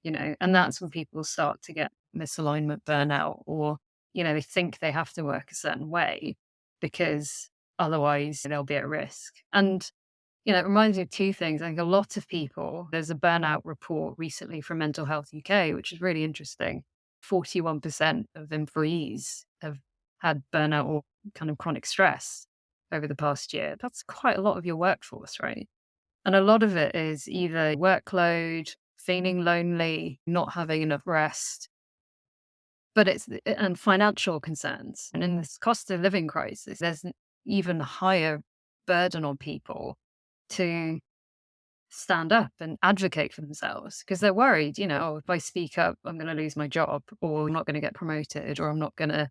and that's when people start to get misalignment, burnout, or, they think they have to work a certain way because otherwise they'll be at risk. And, it reminds me of two things. I think a lot of people, there's a burnout report recently from Mental Health UK, which is really interesting. 41% of employees have had burnout or kind of chronic stress. over the past year. That's quite a lot of your workforce, right? And a lot of it is either workload, feeling lonely, not having enough rest, but and financial concerns. And in this cost of living crisis, there's an even higher burden on people to stand up and advocate for themselves because they're worried, oh, if I speak up, I'm going to lose my job or I'm not going to get promoted or I'm not going to,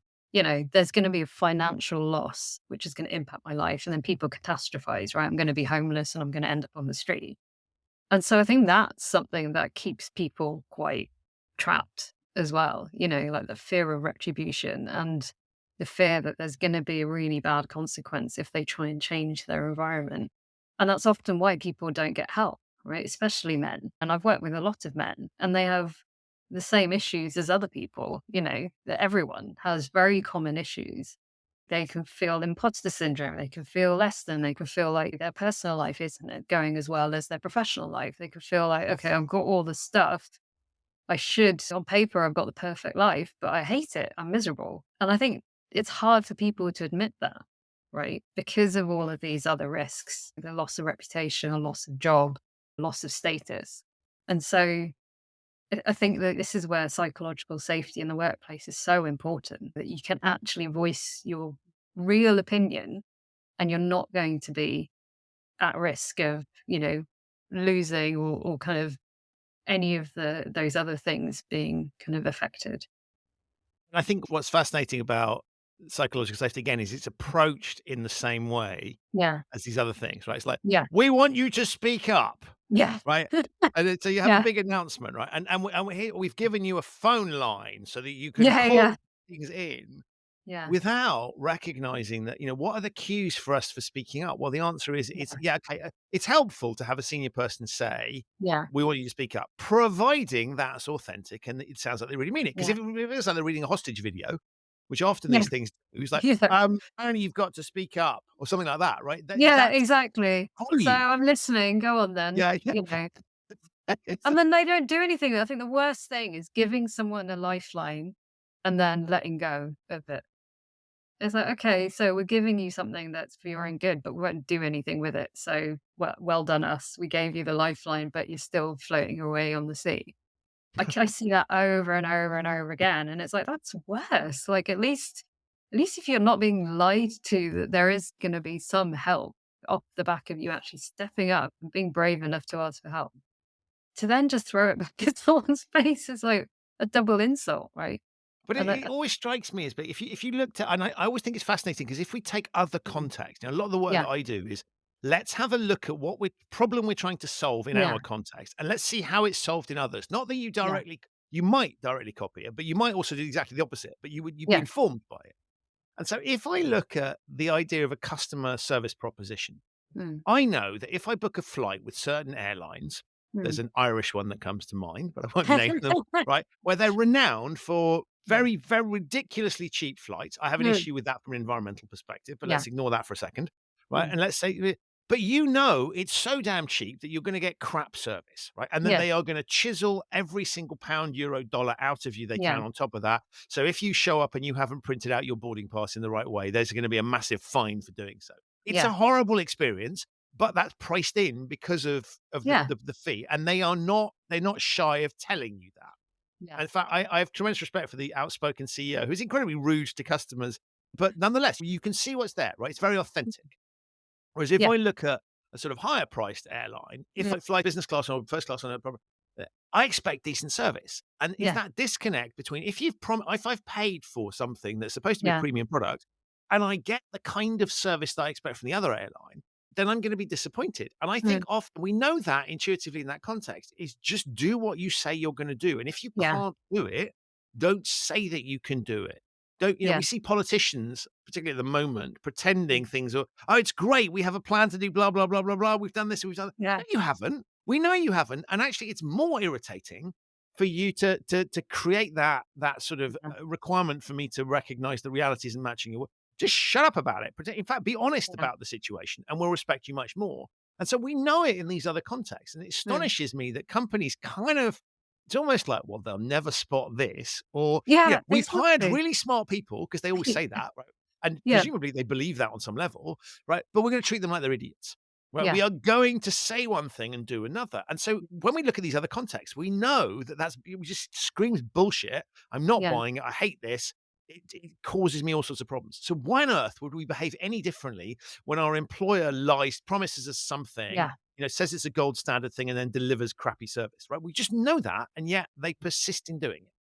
there's going to be a financial loss, which is going to impact my life. And then people catastrophize, right? I'm going to be homeless and I'm going to end up on the street. And so I think that's something that keeps people quite trapped as well, like the fear of retribution and the fear that there's going to be a really bad consequence if they try and change their environment. And that's often why people don't get help, right? Especially men. And I've worked with a lot of men and they have the same issues as other people, that everyone has very common issues. They can feel imposter syndrome. They can feel less than. They can feel like their personal life isn't going as well as their professional life. They can feel like, okay, I've got all the stuff. I should, on paper, I've got the perfect life, but I hate it. I'm miserable. And I think it's hard for people to admit that, right? Because of all of these other risks, the loss of reputation, a loss of job, loss of status. And so I think that this is where psychological safety in the workplace is so important, that you can actually voice your real opinion and you're not going to be at risk of, losing or kind of any of those other things being kind of affected. I think what's fascinating about psychological safety, again, is it's approached in the same way Yeah. as these other things, right? It's like, Yeah. we want you to speak up, Yeah. right? And then, so you have a Yeah. big announcement, right? We've given you a phone line so that you can Yeah. call Yeah. things in Yeah. without recognizing that, what are the cues for us for speaking up? Well, the answer is, it's, yeah, okay. It's helpful to have a senior person say, Yeah. we want you to speak up, providing that's authentic and it sounds like they really mean it. Because Yeah. if it's like they're reading a hostage video, which often Yeah. these things do, it's like, Yeah. only you've got to speak up or something like that, right? Yeah, That's exactly. So volume. I'm listening. Go on then. Yeah, yeah. It's And then they don't do anything. I think the worst thing is giving someone a lifeline and then letting go of it. It's like, okay, so we're giving you something that's for your own good, but we won't do anything with it. So well done us. We gave you the lifeline, but you're still floating away on the sea. I see that over and over and over again. And it's like, that's worse. Like at least if you're not being lied to, that there is going to be some help off the back of you actually stepping up and being brave enough to ask for help. To then just throw it back in someone's face is like a double insult, right? But And it always strikes me as, but if you looked at, and I always think it's fascinating because if we take other context, a lot of the work yeah, that I do is, let's have a look at what problem we're trying to solve in yeah, our context, and let's see how it's solved in others. Not that yeah, you might directly copy it, but you might also do exactly the opposite. But you'd be yeah, informed by it. And so if I look at the idea of a customer service proposition, mm, I know that if I book a flight with certain airlines, there's mm. an Irish one that comes to mind, but I won't name them, right? Where they're renowned for yeah, very, very ridiculously cheap flights. I have an mm, issue with that from an environmental perspective, but yeah, let's ignore that for a second, right? mm, And let's say, but it's so damn cheap that you're going to get crap service, right? And that yeah, they are going to chisel every single pound, euro, dollar out of you they yeah, can on top of that. So if you show up and you haven't printed out your boarding pass in the right way, there's going to be a massive fine for doing so. It's a yeah, horrible experience, but that's priced in because of yeah, the fee, and they're not shy of telling you that. yeah, And in fact, I have tremendous respect for the outspoken CEO who's incredibly rude to customers, but nonetheless, you can see what's there, right? It's very authentic. Whereas if yeah, I look at a sort of higher priced airline, if mm, I fly business class or first class on a proper, I expect decent service. And it's yeah, that disconnect between if I've paid for something that's supposed to be a yeah, premium product and I get the kind of service that I expect from the other airline, then I'm going to be disappointed. And I think mm, often we know that intuitively in that context is just do what you say you're going to do. And if you yeah, can't do it, don't say that you can do it. Don't, yeah, we see politicians, particularly at the moment, mm, pretending things are, oh, it's great. We have a plan to do blah, blah, blah, blah, blah. We've done this. We've done that. yeah, No, you haven't. We know you haven't. And actually, it's more irritating for you to create that sort of yeah, requirement for me to recognize the reality isn't matching your. Just shut up about it. In fact, be honest yeah, about the situation, and we'll respect you much more. And so we know it in these other contexts, and it mm. astonishes me that companies kind of. It's almost like, well, they'll never spot this, or Yeah, we've hired exactly. really smart people because they always say that, right? And Yeah. presumably they believe that on some level, right? But we're going to treat them like they're idiots. Right? Yeah. We are going to say one thing and do another. And so Mhm. when we look at these other contexts, we know that it just screams bullshit. I'm not Yeah. buying it. I hate this. It causes me all sorts of problems. So why on earth would we behave any differently when our employer lies, promises us something, Yeah. says it's a gold standard thing and then delivers crappy service, right? We just know that, and yet they persist in doing it.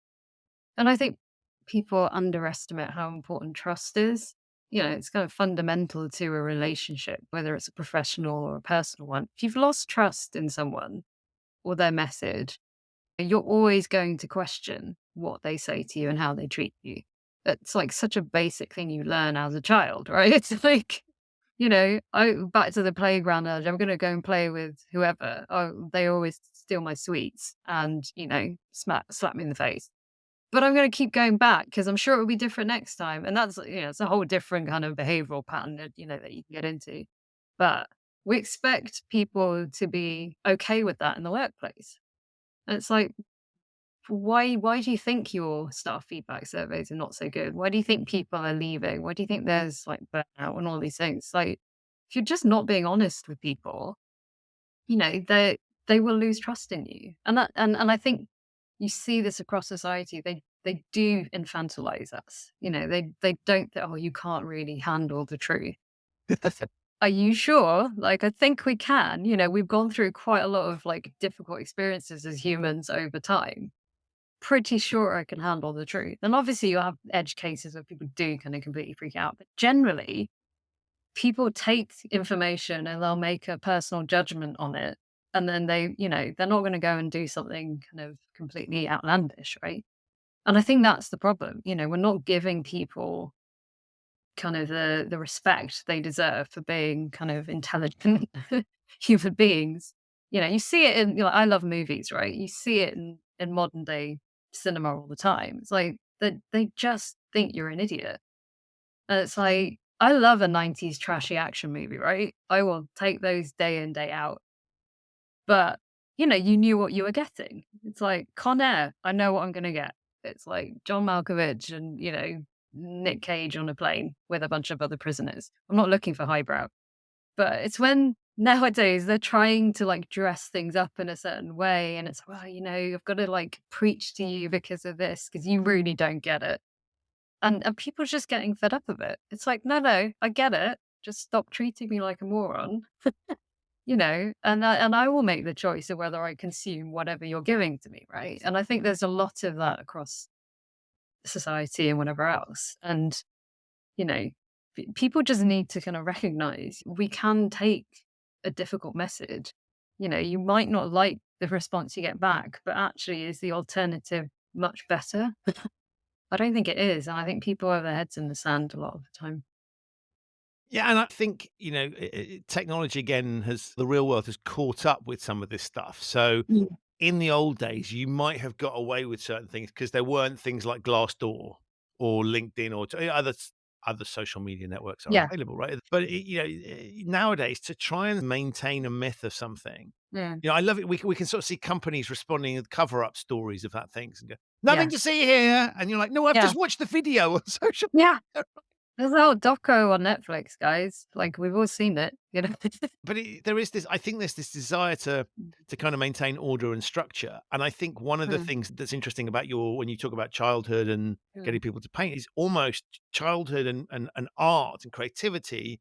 And I think people underestimate how important trust is. It's kind of fundamental to a relationship, whether it's a professional or a personal one. If you've lost trust in someone or their message, you're always going to question what they say to you and how they treat you. It's like such a basic thing you learn as a child, right? It's like, back to the playground urge, I'm going to go and play with whoever. Oh, they always steal my sweets and, slap me in the face. But I'm going to keep going back because I'm sure it'll be different next time. And that's, it's a whole different kind of behavioral pattern that, that you can get into. But we expect people to be okay with that in the workplace. And it's like, why do you think your staff feedback surveys are not so good? Why do you think people are leaving? Why do you think there's like burnout and all these things? Like, if you're just not being honest with people, they will lose trust in you. And I think you see this across society. They do infantilize us. They don't think, oh, you can't really handle the truth. Are you sure? Like, I think we can. We've gone through quite a lot of like difficult experiences as humans over time. Pretty sure I can handle the truth. And obviously you have edge cases where people do kind of completely freak out. But generally, people take information and they'll make a personal judgment on it. And then they're not going to go and do something kind of completely outlandish, right? And I think that's the problem. We're not giving people kind of the respect they deserve for being kind of intelligent human beings. You see it in, I love movies, right? You see it in modern day cinema all the time. It's like they just think you're an idiot. And it's like, I love a 90s trashy action movie, right? I will take those day in, day out. But, you knew what you were getting. It's like Con Air, I know what I'm going to get. It's like John Malkovich and, Nick Cage on a plane with a bunch of other prisoners. I'm not looking for highbrow. But it's when nowadays they're trying to like dress things up in a certain way. And it's, well, I've got to like preach to you because of this, because you really don't get it. And people are just getting fed up of it. It's like, no, I get it. Just stop treating me like a moron, and I will make the choice of whether I consume whatever you're giving to me, right? And I think there's a lot of that across society and whatever else. And, you know, people just need to kind of recognize we can take a difficult message. You might not like the response you get back, but actually, is the alternative much better? I don't think it is. And I think people have their heads in the sand a lot of the time. Yeah, and I think, technology again the real world has caught up with some of this stuff. So Mm. in the old days, you might have got away with certain things because there weren't things like Glassdoor or LinkedIn or other social media networks are Yeah. available, right? But nowadays, to try and maintain a myth of something, Yeah. I love it. We can sort of see companies responding with cover up stories about things and go, Yeah. nothing to see here, and you're like, no, I've Yeah. just watched the video on social. Yeah. There's a whole doco on Netflix, guys. Like, we've all seen it. But there is this. I think there's this desire to kind of maintain order and structure. And I think one of the Mm, things that's interesting about when you talk about childhood and mm, getting people to paint is almost childhood and art and creativity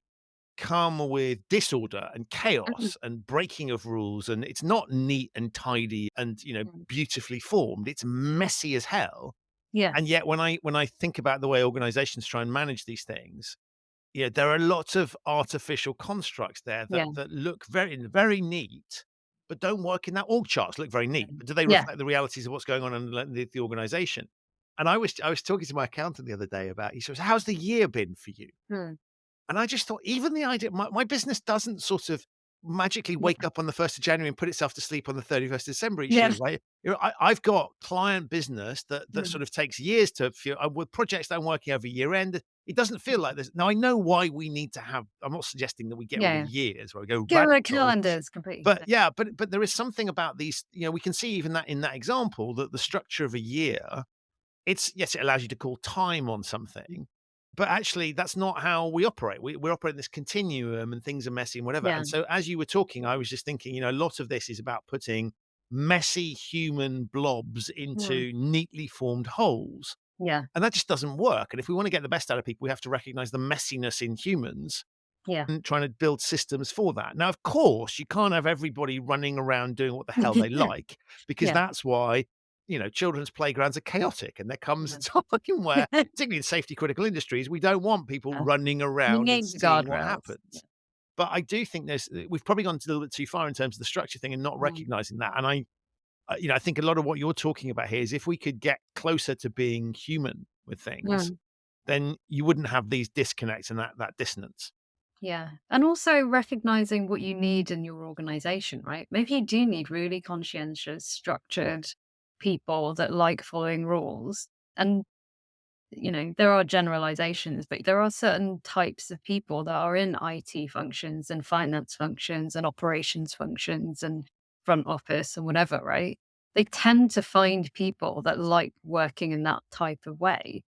come with disorder and mm, chaos and breaking of rules. And it's not neat and tidy and mm. beautifully formed. It's messy as hell. Yeah. And yet when I think about the way organizations try and manage these things, yeah, there are lots of artificial constructs there Yeah. that look very, very neat, but don't work in that. Org charts look very neat, but do they Yeah. reflect the realities of what's going on in the organization? And I was talking to my accountant the other day he says, how's the year been for you? Mm, And I just thought, even the idea, my business doesn't sort of magically yeah. wake up on the 1st of January and put itself to sleep on the 31st of December each Yeah. year, right? I've got client business that Mm, sort of takes years to feel with projects that I'm working over year end. It doesn't feel like this. Now, I know why we need to have, I'm not suggesting that we get rid of yeah. years or we go Get rid of radical, calendars completely. but yeah, but there is something about these, we can see even that in that example that the structure of a year, yes, it allows you to call time on something, But actually, that's not how we operate. We're operating this continuum and things are messy and whatever. Yeah. And so as you were talking, I was just thinking, a lot of this is about putting messy human blobs Mm. into neatly formed holes. Yeah. And that just doesn't work. And if we want to get the best out of people, we have to recognize the messiness in humans Yeah. and trying to build systems for that. Now, of course, you can't have everybody running around doing what the hell they like, because Yeah. that's why, children's playgrounds are chaotic. And there comes a time where, Yeah. particularly in safety critical industries, we don't want people running You around and need the seeing what guardrails. Yeah. happens. But I do think we've probably gone a little bit too far in terms of the structure thing and not Mm. recognizing that. And I think a lot of what you're talking about here is if we could get closer to being human with things, Mm. then you wouldn't have these disconnects and that dissonance. Yeah. And also recognizing what you need in your organization, right? Maybe you do need really conscientious, structured people that like following rules. And, there are generalizations, but there are certain types of people that are in IT functions and finance functions and operations functions and front office and whatever, right? They tend to find people that like working in that type of way.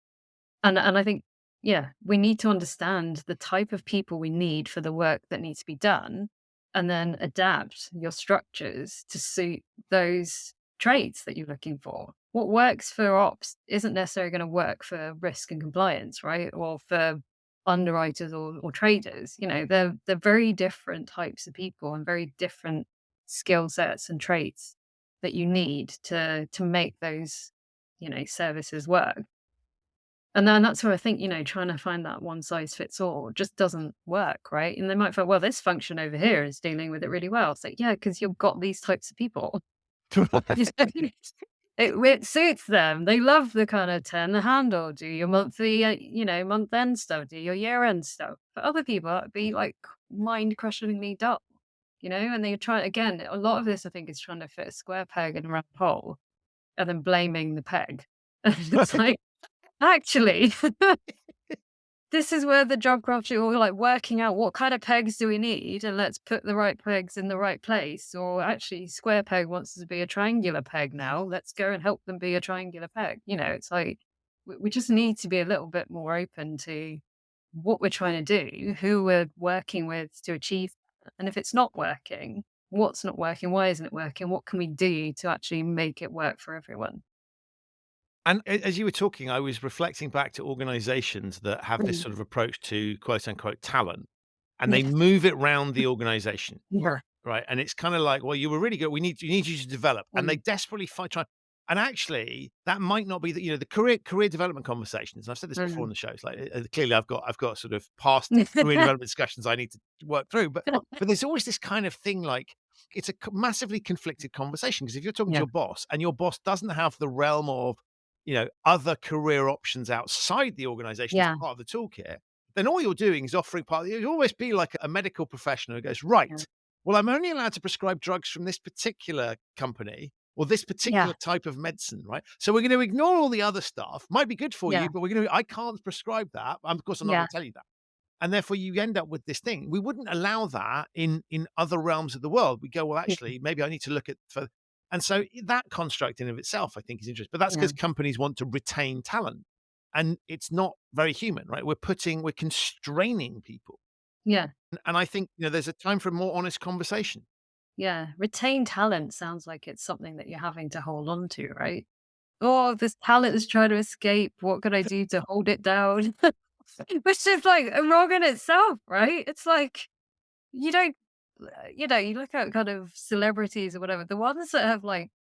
And I think, yeah, we need to understand the type of people we need for the work that needs to be done, and then adapt your structures to suit those traits that you're looking for. What works for ops isn't necessarily going to work for risk and compliance, right? Or for underwriters or traders. They're very different types of people and very different skill sets and traits that you need to make those, services work. And then that's where I think, trying to find that one size fits all just doesn't work, right? And they might find, well, this function over here is dealing with it really well. It's like, yeah, because you've got these types of people. It suits them. They love the kind of turn the handle, do your monthly, month end stuff, do your year end stuff. For other people, it'd be like mind crushingly dull, and they try again. A lot of this, I think, is trying to fit a square peg in a round hole and then blaming the peg. And it's like, actually, this is where the job culture or like working out what kind of pegs do we need and let's put the right pegs in the right place. Or actually square peg wants to be a triangular peg now. Let's go and help them be a triangular peg. It's like we just need to be a little bit more open to what we're trying to do, who we're working with to achieve that. And if it's not working, what's not working? Why isn't it working? What can we do to actually make it work for everyone? And as you were talking, I was reflecting back to organizations that have this Mm. sort of approach to quote unquote talent, and they Yeah. move it round the organization. Yeah. Right, and it's kinda like, "Well, you were really good. We need you to develop," and they Mm. desperately try and actually, that might not be the career development conversations, and I've said this before on Mm. the shows, like, clearly I've got sort of past career development discussions I need to work through, but there's always this kind of thing, like, it's a massively conflicted conversation because if you're talking to Yeah. your boss and your boss doesn't have the realm of, other career options outside the organization as Yeah. part of the toolkit, then all you're doing is offering you'll always be like a medical professional who goes, Yeah. "Right, well, I'm only allowed to prescribe drugs from this particular company or this Yeah. particular type of medicine, right? So we're going to ignore all the other stuff. Might be good for Yeah. you, but I can't prescribe that. Of course, I'm not Yeah. going to tell you that. And therefore, you end up with this thing. We wouldn't allow that in other realms of the world. We go, well, Yeah. actually, maybe I need to look at for. And so that construct in of itself, I think, is interesting. But that's Yeah. because companies want to retain talent, and it's not very human, right? We're constraining people, Yeah. and I think there's a time for a more honest conversation. Yeah. Retained talent sounds like it's something that you're having to hold on to, right? Oh, this talent is trying to escape. What can I do to hold it down? Which is like wrong in itself, right? It's like you don't, you look at kind of celebrities or whatever, the ones that have like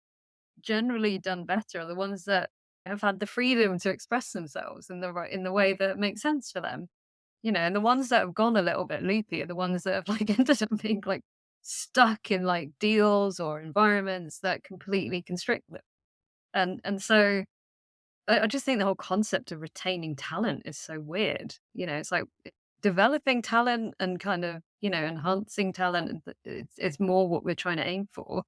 generally done better are the ones that have had the freedom to express themselves in in the way that makes sense for them. And the ones that have gone a little bit loopy are the ones that have like ended up being like stuck in like deals or environments that completely constrict them. And so I just think the whole concept of retaining talent is so weird. It's like developing talent and kind of, enhancing talent. It's more what we're trying to aim for.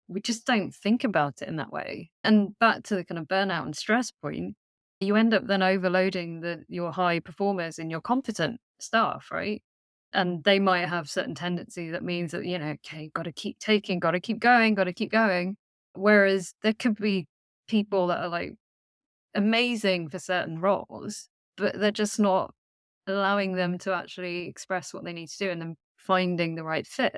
We just don't think about it in that way. And back to the kind of burnout and stress point, you end up then overloading your high performers and your competent staff, right? And they might have certain tendency that means that, okay, got to keep taking, got to keep going, got to keep going. Whereas there could be people that are like amazing for certain roles, but they're just not allowing them to actually express what they need to do and then finding the right fit.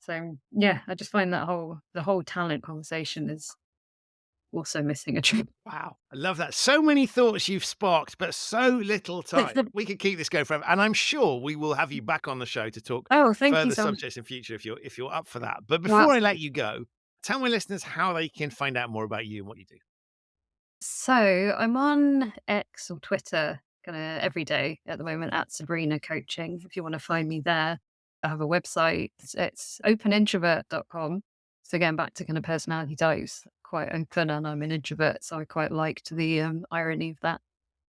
So yeah, I just find that the whole talent conversation is also missing a trick. Wow. I love that. So many thoughts you've sparked, but so little time. We could keep this going forever. And I'm sure we will have you back on the show to talk Oh, thank you further so much. subjects in future if you're up for that. But Well, before I let you go, tell my listeners how they can find out more about you and what you do. so I'm on X or Twitter kind of every day at the moment at Sabrina Coaching. If you want to find me there, I have a website. It's openintrovert.com. So again, back to kind of personality types, quite open, and I'm an introvert, so I quite liked the irony of that.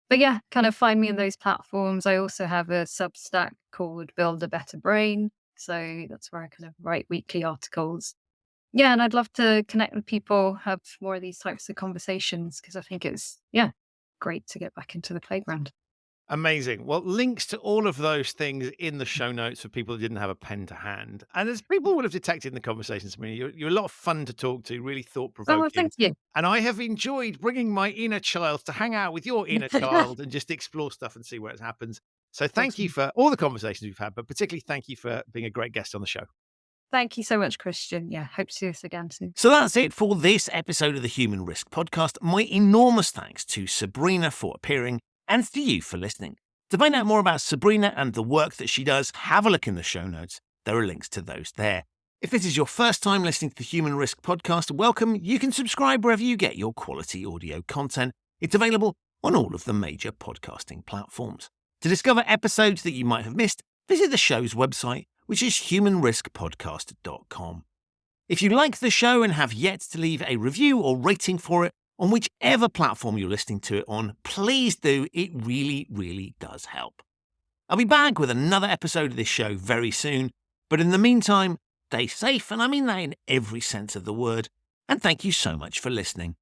But yeah, kind of find me in those platforms. I also have a Substack called Build a Better Brain. So that's where I kind of write weekly articles. Yeah, and I'd love to connect with people, have more of these types of conversations because I think it's, yeah, great to get back into the playground. Amazing. Well, links to all of those things in the show notes for people who didn't have a pen to hand. And as people would have detected in the conversations, I mean, you're a lot of fun to talk to, really thought Oh, well, provoking. thank you. And I have enjoyed bringing my inner child to hang out with your inner child and just explore stuff and see where it happens. So thank you Awesome. for all the conversations we've had, but particularly thank you for being a great guest on the show. Thank you so much, Christian. Yeah, hope to see us again soon. So that's it for this episode of the Human Risk Podcast. My enormous thanks to Sabrina for appearing and to you for listening. To find out more about Sabrina and the work that she does, have a look in the show notes. There are links to those there. If this is your first time listening to the Human Risk Podcast, welcome. You can subscribe wherever you get your quality audio content. It's available on all of the major podcasting platforms. To discover episodes that you might have missed, visit the show's website, which is humanriskpodcast.com. If you like the show and have yet to leave a review or rating for it on whichever platform you're listening to it on, please do. It really, really does help. I'll be back with another episode of this show very soon, but in the meantime, stay safe, and I mean that in every sense of the word, and thank you so much for listening.